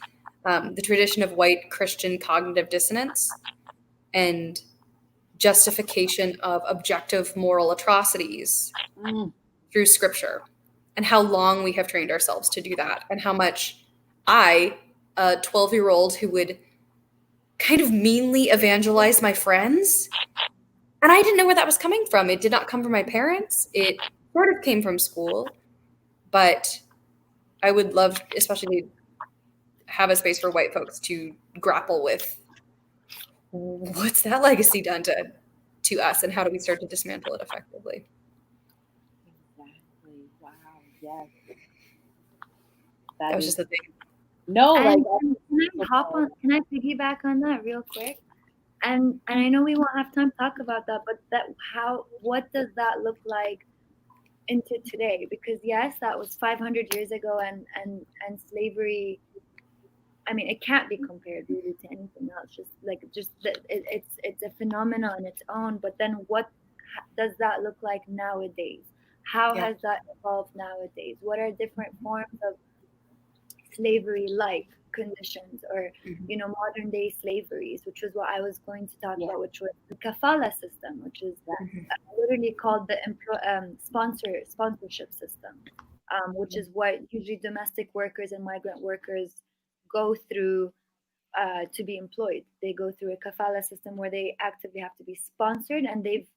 the tradition of white Christian cognitive dissonance and justification of objective moral atrocities through scripture, and how long we have trained ourselves to do that, and how much I, a 12-year-old who would kind of meanly evangelize my friends, and I didn't know where that was coming from. It did not come from my parents. It sort of came from school, but I would love, especially to have a space for white folks to grapple with what's that legacy done to us, and how do we start to dismantle it effectively? Exactly. Wow. Yes. That was just the thing. No, like, can I piggyback on that real quick? And I know we won't have time to talk about that, but what does that look like into today? Because yes, that was 500 years ago, and slavery, I mean, it can't be compared really to anything else. It's a phenomenon on its own. But then, what does that look like nowadays? How has that evolved nowadays? What are different forms of slavery-like conditions, or modern day slaveries, which was what I was going to talk about, which was the kafala system, which is literally called the sponsorship system. which is what usually domestic workers and migrant workers go through to be employed. They go through a kafala system where they actively have to be sponsored, and they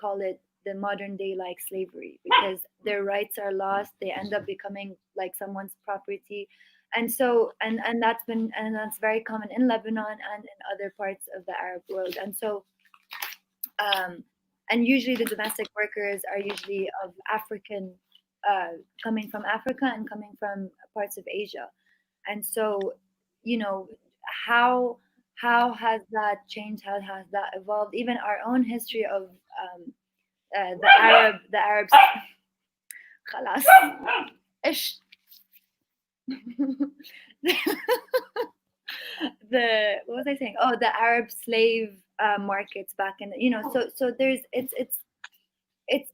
call it the modern day like slavery, because their rights are lost. They end up becoming like someone's property. And so and that's very common in Lebanon and in other parts of the Arab world. And so and usually the domestic workers are usually of African, coming from Africa and coming from parts of Asia. And so, how has that changed? How has that evolved? Even our own history of the Arabs. خلاص. إيش؟ What was I saying? Oh, the Arab slave markets back in so there's it's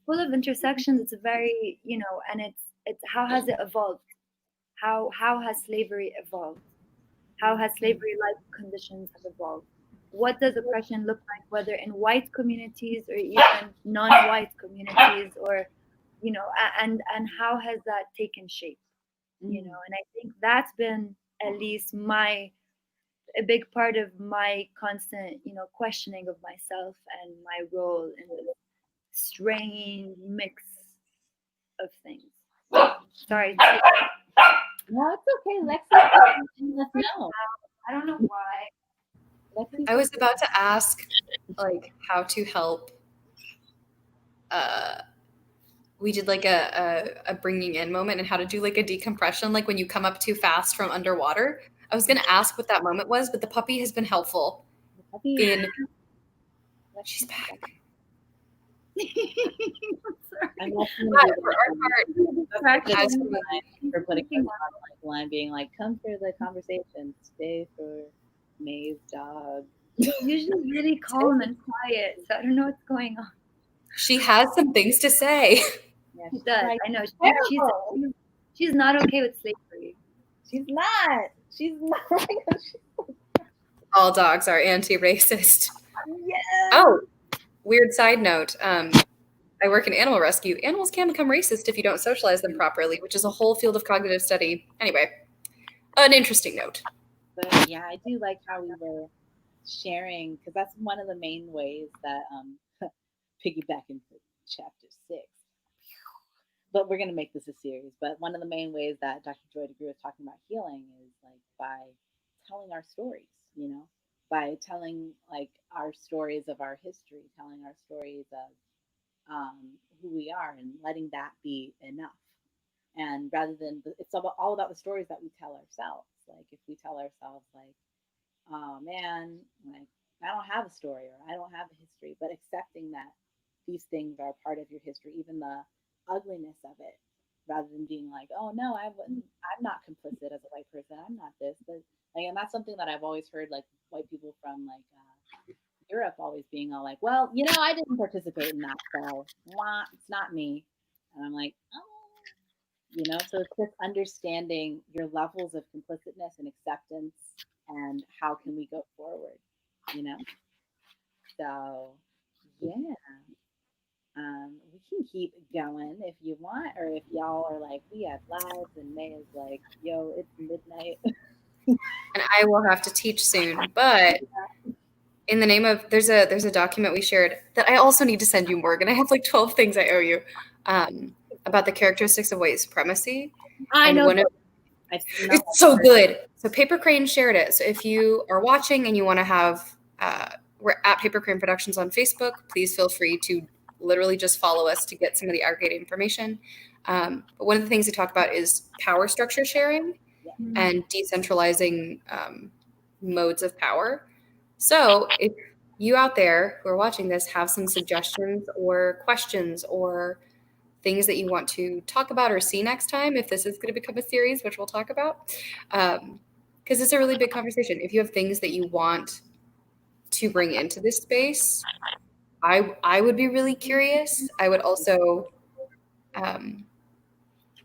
full of intersections. It's very and it's how has it evolved? How has slavery evolved? How has slavery life conditions have evolved? What does oppression look like, whether in white communities or even non-white communities, or and how has that taken shape? And I think that's been at least a big part of my constant questioning of myself and my role in this strange mix of things. Sorry. No, it's okay. Lexi, let us know. I don't know why. Lexi, I was about to ask, like, how to help. We did like a bringing in moment and how to do like a decompression, like when you come up too fast from underwater. I was going to ask what that moment was, but the puppy has been helpful. She's back. I'm For our part, for putting us on like line, being like, come for the conversation, stay for May's dog. Usually really calm and quiet, so I don't know what's going on. She has some things to say. Yeah, she does. Like, I know. She's not okay with slavery. She's not. All dogs are anti-racist. Yes. Oh, weird side note. I work in animal rescue. Animals can become racist if you don't socialize them properly, which is a whole field of cognitive study. Anyway, an interesting note. But yeah, I do like how we were sharing, because that's one of the main ways that piggybacking to chapter 6. But we're going to make this a series. But one of the main ways that Dr. Joy DeGruy was talking about healing is like by telling our stories, by telling like our stories of our history, telling our stories of who we are, and letting that be enough. And rather than, it's all about the stories that we tell ourselves. Like if we tell ourselves like, oh man, like I don't have a story or I don't have a history, but accepting that these things are part of your history, even the ugliness of it, rather than being like, oh no, I'm not complicit as a white person. I'm not this, but like, and that's something that I've always heard, like white people from like Europe always being all like, well, I didn't participate in that, so it's not me. And I'm like, oh, so it's just understanding your levels of complicitness and acceptance, and how can we go forward, So, yeah. We can keep going if you want, or if y'all are like, we have lives, and May is like, yo, it's midnight. And I will have to teach soon, but in the name of, there's a document we shared that I also need to send you, Morgan. I have like 12 things I owe you about the characteristics of white supremacy. I know. It's so good. So Paper Kraine shared it. So if you are watching and you want to have, we're at Paper Kraine Productions on Facebook. Please feel free to literally just follow us to get some of the aggregated information. But one of the things we talk about is power structure sharing and decentralizing modes of power. So if you out there who are watching this have some suggestions or questions or things that you want to talk about or see next time, if this is going to become a series, which we'll talk about, because it's a really big conversation. If you have things that you want to bring into this space, I would be really curious. I would also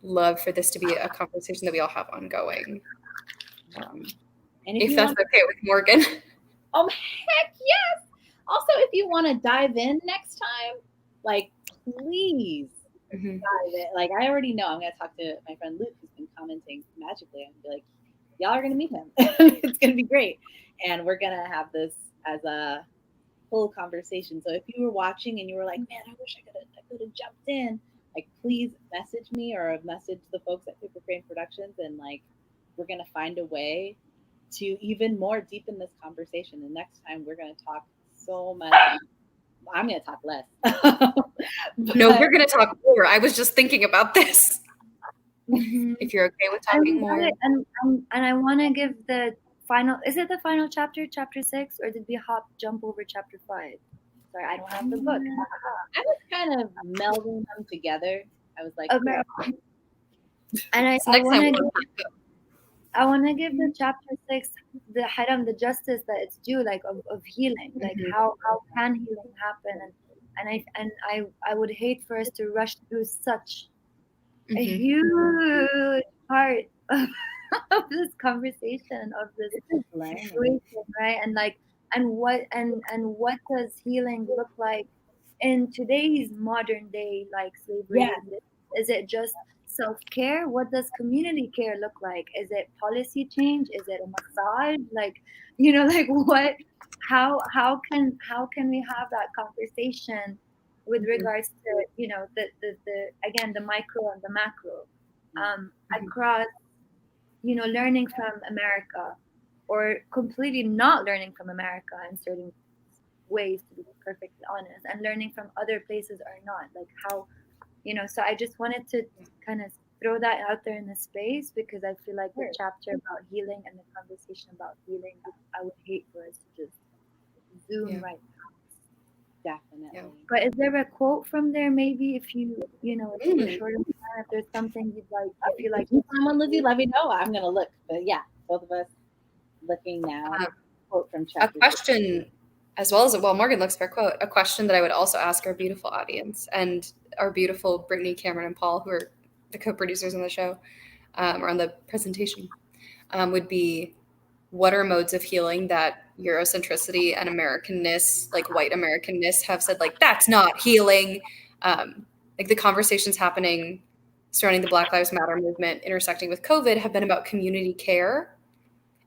love for this to be a conversation that we all have ongoing. And if that's okay with Morgan. Oh, heck yes. Also, if you want to dive in next time, like, please Like I already know I'm gonna talk to my friend Luke, who's been commenting magically, and be like, y'all are gonna meet him. It's gonna be great, and we're gonna have this as a full conversation. So if you were watching and you were like, man, I wish I could have jumped in, like please message me or message the folks at Paper Kraine Productions, and like we're gonna find a way to even more deepen this conversation. And next time we're gonna talk so much. I'm gonna talk less. No, we're gonna talk more. I was just thinking about this. Mhm. If you're okay with talking more. And I want to give the final. Is it the final chapter, chapter 6, or did we jump over chapter 5? Sorry, I don't have the book. I was kind of melding them together. I was like, Okay. And I So next time want we'll to. I want to give the chapter 6 the haram, the justice that it's due, like of healing, like how can healing happen, and I would hate for us to rush through such a huge part of this conversation, of this situation, right? And like, and what does healing look like in today's modern day, like slavery? Yeah. Is it just self-care? What does community care look like? Is it policy change? Is it a massage? Like, like what? How can we have that conversation with regards to the again, the micro and the macro, across learning from America, or completely not learning from America in certain ways, to be perfectly honest, and learning from other places or not, like how so I just wanted to kind of throw that out there in the space, because I feel like the chapter about healing and the conversation about healing, I would hate for us to just zoom right past. Definitely. But is there a quote from there, maybe, if if we're short of time, if there's something you'd like, you feel like someone, Lizzy, let me know. I'm gonna look. But yeah, both of us looking now. Quote from chapter. A question, as well as Morgan looks for a quote. A question that I would also ask our beautiful audience and our beautiful Brittany, Cameron, and Paul, who are the co-producers on the show, or on the presentation, would be, what are modes of healing that Eurocentricity and Americanness, like white Americanness, have said, like, that's not healing? Like the conversations happening surrounding the Black Lives Matter movement intersecting with COVID have been about community care,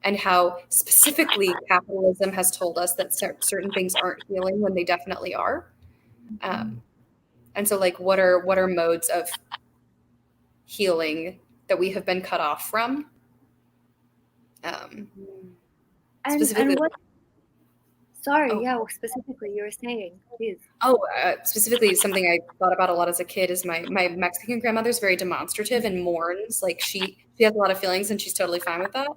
and how specifically capitalism has told us that certain things aren't healing when they definitely are. And so, like, what are modes of healing that we have been cut off from? Specifically, and what? Sorry, specifically, you were saying, please. Specifically, something I thought about a lot as a kid is my Mexican grandmother's very demonstrative and mourns. Like she has a lot of feelings and she's totally fine with that.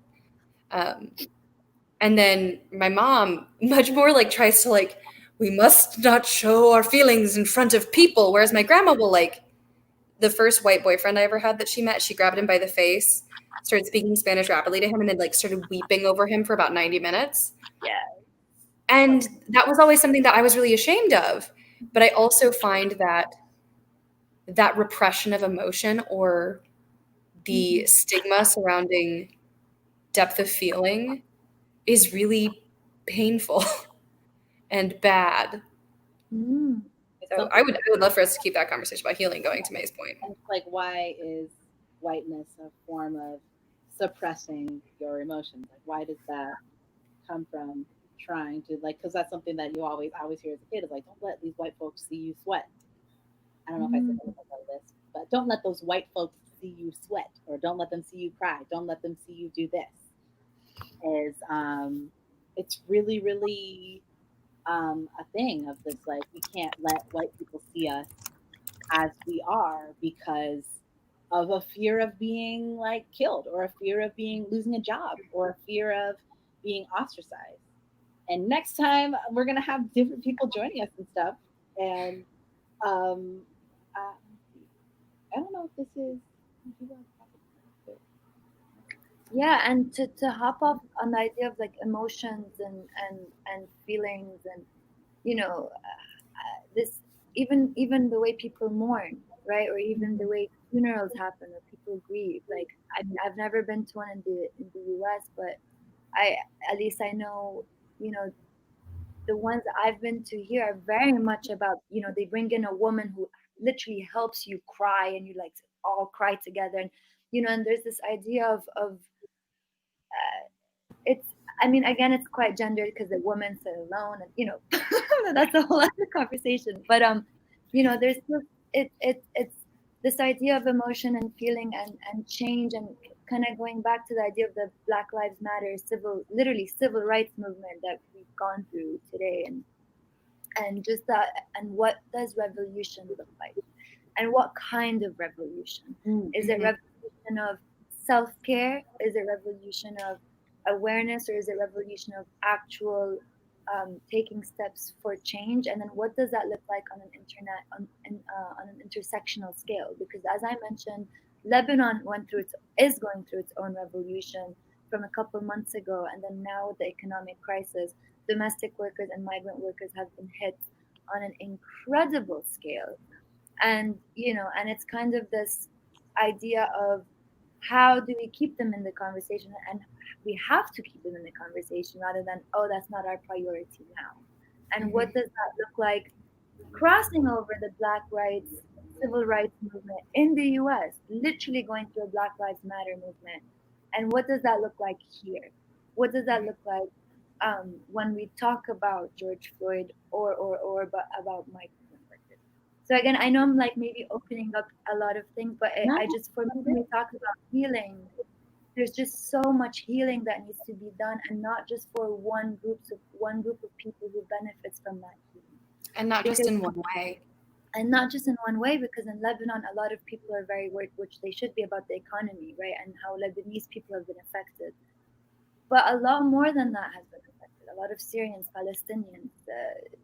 And then my mom much more like tries to like, we must not show our feelings in front of people. Whereas my grandma will like, the first white boyfriend I ever had that she met, she grabbed him by the face, started speaking Spanish rapidly to him, and then like started weeping over him for about 90 minutes. Yeah. And that was always something that I was really ashamed of. But I also find that repression of emotion, or the stigma surrounding depth of feeling, is really painful and bad. So I would love for us to keep that conversation about healing going, to May's point. It's like, why is whiteness a form of suppressing your emotions? Like, why does that come from trying to, like, because that's something that you always hear as a kid, is like, don't let these white folks see you sweat. I don't know if I said anything about this, but don't let those white folks see you sweat, or don't let them see you cry. Don't let them see you do this. It's really, really a thing of this, like, we can't let white people see us as we are because of a fear of being like killed, or a fear of losing a job, or a fear of being ostracized. And next time we're gonna have different people joining us and stuff. And I don't know if this is. Yeah, and to hop off on the idea of like emotions and feelings, and this, even the way people mourn, right, or even the way funerals happen or people grieve. Like I've never been to one in the US, but at least I know the ones I've been to here are very much about they bring in a woman who literally helps you cry, and you like all cry together. And and there's this idea of it's, I mean, again, it's quite gendered because the woman sit alone, and that's a whole other conversation. But there's this, it's this idea of emotion and feeling and change, and kind of going back to the idea of the Black Lives Matter literally civil rights movement that we've gone through today, and just that, and what does revolution look like, and what kind of revolution? Is it revolution of self-care? Is it revolution of awareness, or is it revolution of actual taking steps for change? And then what does that look like on an intersectional scale? Because as I mentioned, Lebanon is going through its own revolution from a couple months ago, and then now with the economic crisis, domestic workers and migrant workers have been hit on an incredible scale. And and it's kind of this idea of how do we keep them in the conversation, and we have to keep them in the conversation rather than, oh, that's not our priority now. And what does that look like crossing over the Black rights civil rights movement in the US, literally going through a Black Lives Matter movement? And what does that look like here? What does that look like when we talk about George Floyd or about migrant workers? So again, I know I'm like maybe opening up a lot of things, but I just, for me, when we talk about healing, there's just so much healing that needs to be done, and not just for one group of people who benefits from that healing. And not just in one way. And not just in one way, because in Lebanon, a lot of people are very worried, which they should be, about the economy, right? And how Lebanese people have been affected. But a lot more than that has been affected. A lot of Syrians, Palestinians,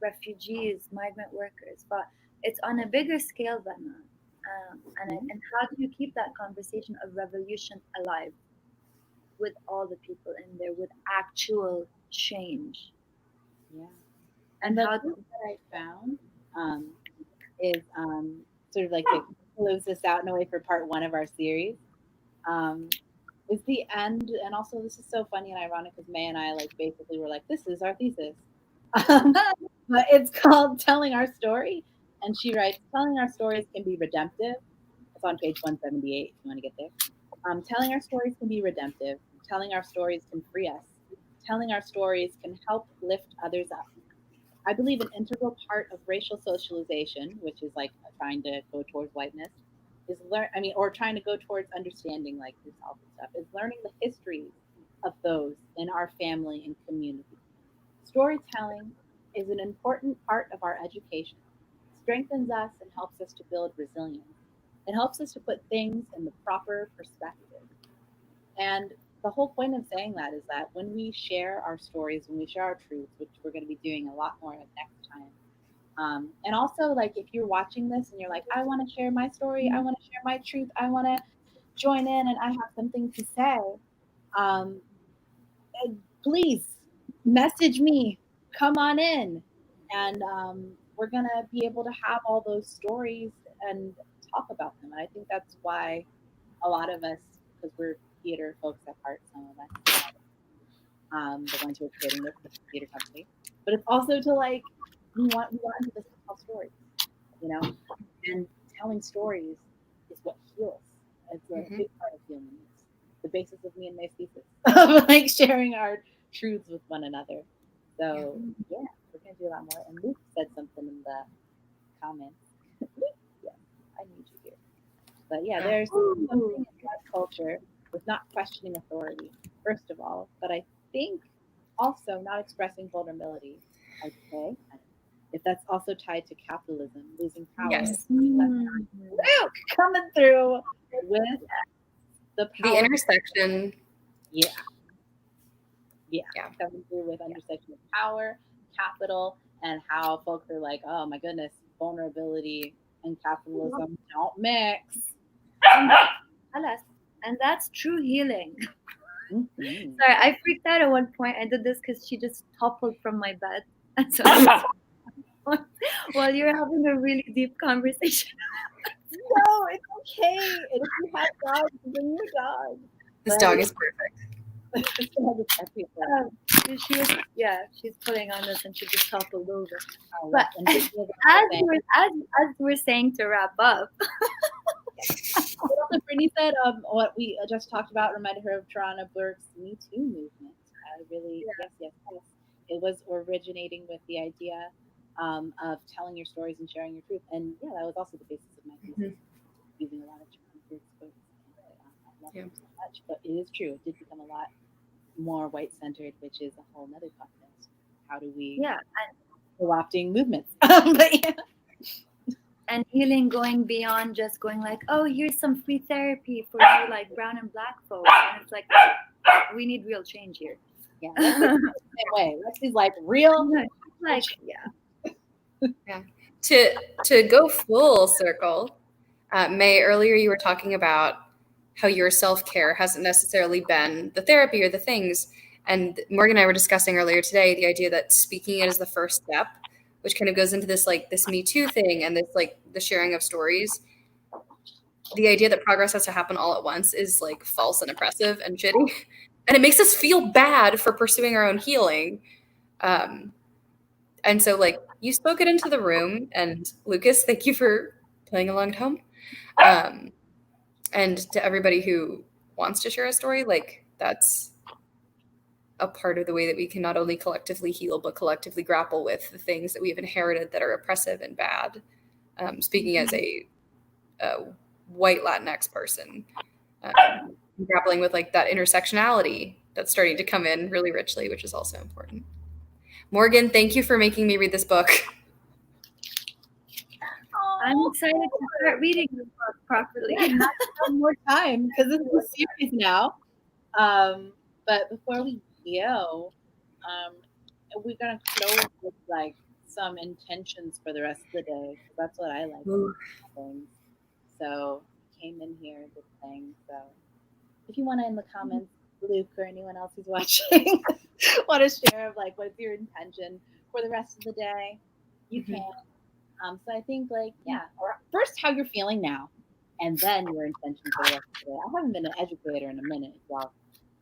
refugees, migrant workers. But it's on a bigger scale than that. And how do you keep that conversation of revolution alive with all the people in there, with actual change? Yeah. And the thing that I found is sort of like to close this out in a way for part one of our series, is the end. And also, this is so funny and ironic because May and I like basically were like, this is our thesis. But it's called Telling Our Story. And she writes, telling our stories can be redemptive. It's on page 178 if you want to get there. Telling our stories can be redemptive. Telling our stories can free us. Telling our stories can help lift others up. I believe an integral part of racial socialization, which is like trying to go towards whiteness, is or trying to go towards understanding like yourself and stuff, is learning the histories of those in our family and community. Storytelling is an important part of our education. It strengthens us and helps us to build resilience. It helps us to put things in the proper perspective. And the whole point of saying that is that when we share our stories, when we share our truths, which we're going to be doing a lot more of next time, and also like if you're watching this and you're like, I want to share my story, I want to share my truth, I want to join in, and I have something to say, please message me, come on in, and we're going to be able to have all those stories and talk about them. And I think that's why a lot of us, because we're theater folks at heart, some of us, the ones who are creating this theater company, but it's also to like, we want this to tell stories, and telling stories is what heals. It's a big part of healing. It's the basis of me and May's thesis of like sharing our truths with one another. So yeah, we're gonna do a lot more. And Luke said something in the comments. Yeah, I need you here. But yeah, there's something in Black culture with not questioning authority, first of all, but I think also not expressing vulnerability. I'd say if that's also tied to capitalism, losing power. Yes. Luke coming through with the power. The intersection. Yeah. Coming through with intersection of power, capital, and how folks are like, oh my goodness, vulnerability and capitalism don't mix. And that's true healing. Sorry, I freaked out at one point. I did this because she just toppled from my bed. And so while you're having a really deep conversation. No, it's okay. And if you have dogs, bring your dog. This dog is perfect. She was, she's putting on this and she just toppled over. Oh, But and as we're saying to wrap up, what Brittany said, what we just talked about reminded her of Tarana Burke's Me Too movement. Really, yes. It was originating with the idea of telling your stories and sharing your truth. And yeah, that was also the basis of my thesis, using a lot of Tarana Burke's books. I love them so much, but it is true. It did become a lot more white-centered, which is a whole nother podcast. How do we co-opting movements? But yeah. And healing going beyond just going like, oh, here's some free therapy for you like brown and black folks. And it's like, we need real change here. Yeah, let's do it the same way. Let's do like real, like To go full circle, May, earlier you were talking about how your self-care hasn't necessarily been the therapy or the things. And Morgan and I were discussing earlier today the idea that speaking it is the first step, which kind of goes into this like this Me Too thing and this like the sharing of stories. The idea that progress has to happen all at once is like false and oppressive and shitty. And it makes us feel bad for pursuing our own healing. And so like you spoke it into the room, and Lucas, thank you for playing along at home. And to everybody who wants to share a story, like that's a part of the way that we can not only collectively heal, but collectively grapple with the things that we've inherited that are oppressive and bad. Speaking as a white Latinx person, grappling with like that intersectionality that's starting to come in really richly, which is also important. Morgan, thank you for making me read this book. I'm excited to start reading this book properly. Not one more time because this is a series now. But before we go, we're gonna close with like some intentions for the rest of the day. That's what I like. Things. So came in here with things. So if you want to in the comments, Luke or anyone else who's watching, want to share of like what's your intention for the rest of the day, you can. So I think like or first how you're feeling now, and then your intention for the rest of the day. I haven't been an educator in a minute, y'all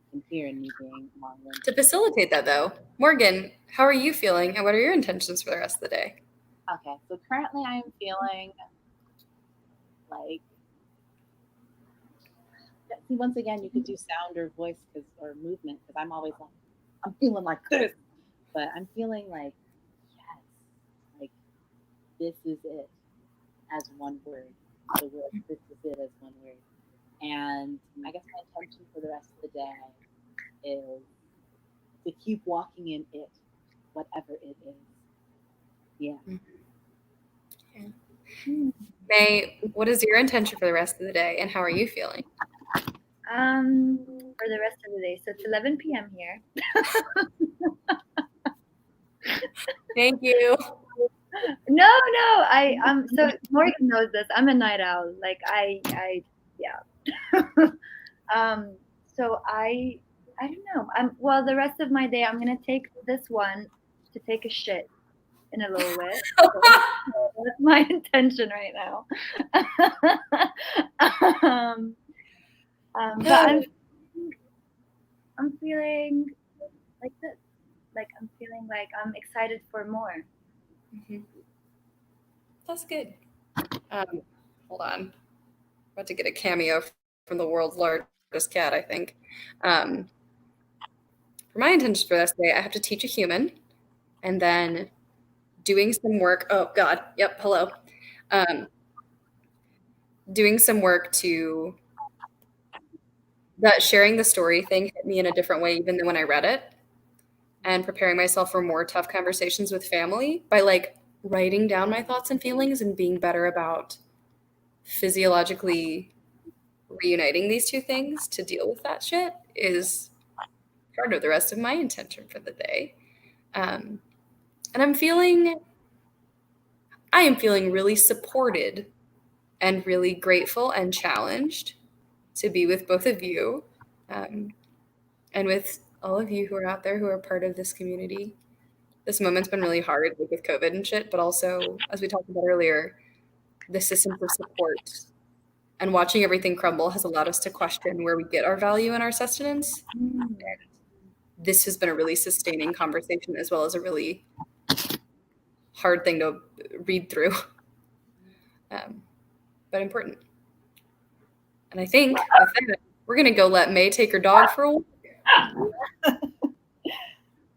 can hear me being long-winded. To facilitate that though, Morgan, how are you feeling, and what are your intentions for the rest of the day? Okay, so currently I am feeling like, see, once again, you could do sound or voice or movement, because I'm always like, I'm feeling like this, but I'm feeling like, yes, like this is it as one word. The word, this is it as one word. And I guess my intention for the rest of the day is to keep walking in it, whatever it is. Yeah. May, what is your intention for the rest of the day, and how are you feeling? For the rest of the day, so it's 11 p.m. here. Thank you. No, so Morgan knows this. I'm a night owl. Like so I don't know. Well, the rest of my day, I'm gonna take this one to take a shit in a little bit. So that's my intention right now. But I'm feeling like this. Like I'm feeling like I'm excited for more. That's good. Hold on. I'm about to get a cameo from the world's largest cat, I think. For my intentions for this day, I have to teach a human, and then doing some work. Oh God, yep, hello. Doing some work to that sharing the story thing hit me in a different way even than when I read it, and preparing myself for more tough conversations with family by like writing down my thoughts and feelings and being better about physiologically reuniting these two things to deal with that shit is part of the rest of my intention for the day. And I am feeling really supported and really grateful and challenged to be with both of you, and with all of you who are out there who are part of this community. This moment's been really hard, like with COVID and shit, but also, as we talked about earlier, the systems of support And watching everything crumble has allowed us to question where we get our value and our sustenance. This has been a really sustaining conversation, as well as a really hard thing to read through, but important. And I think with that, we're going to go let May take her dog for a walk.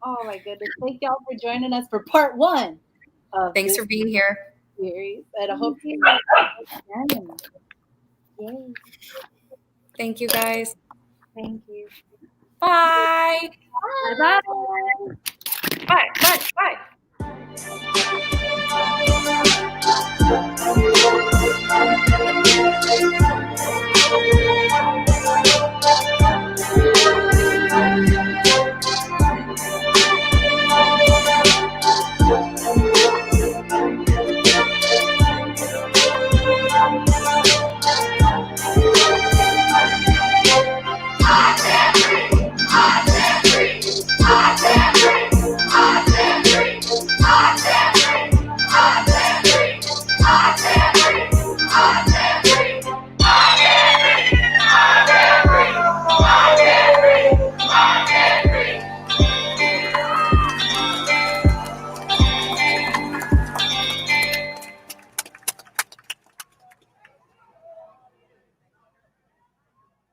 Oh my goodness. Thank y'all for joining us for part 1 of Thanks this for being here. series. And I hope you again. Yay. Thank you, guys. Thank you. Bye. Bye. Bye. Bye. Bye.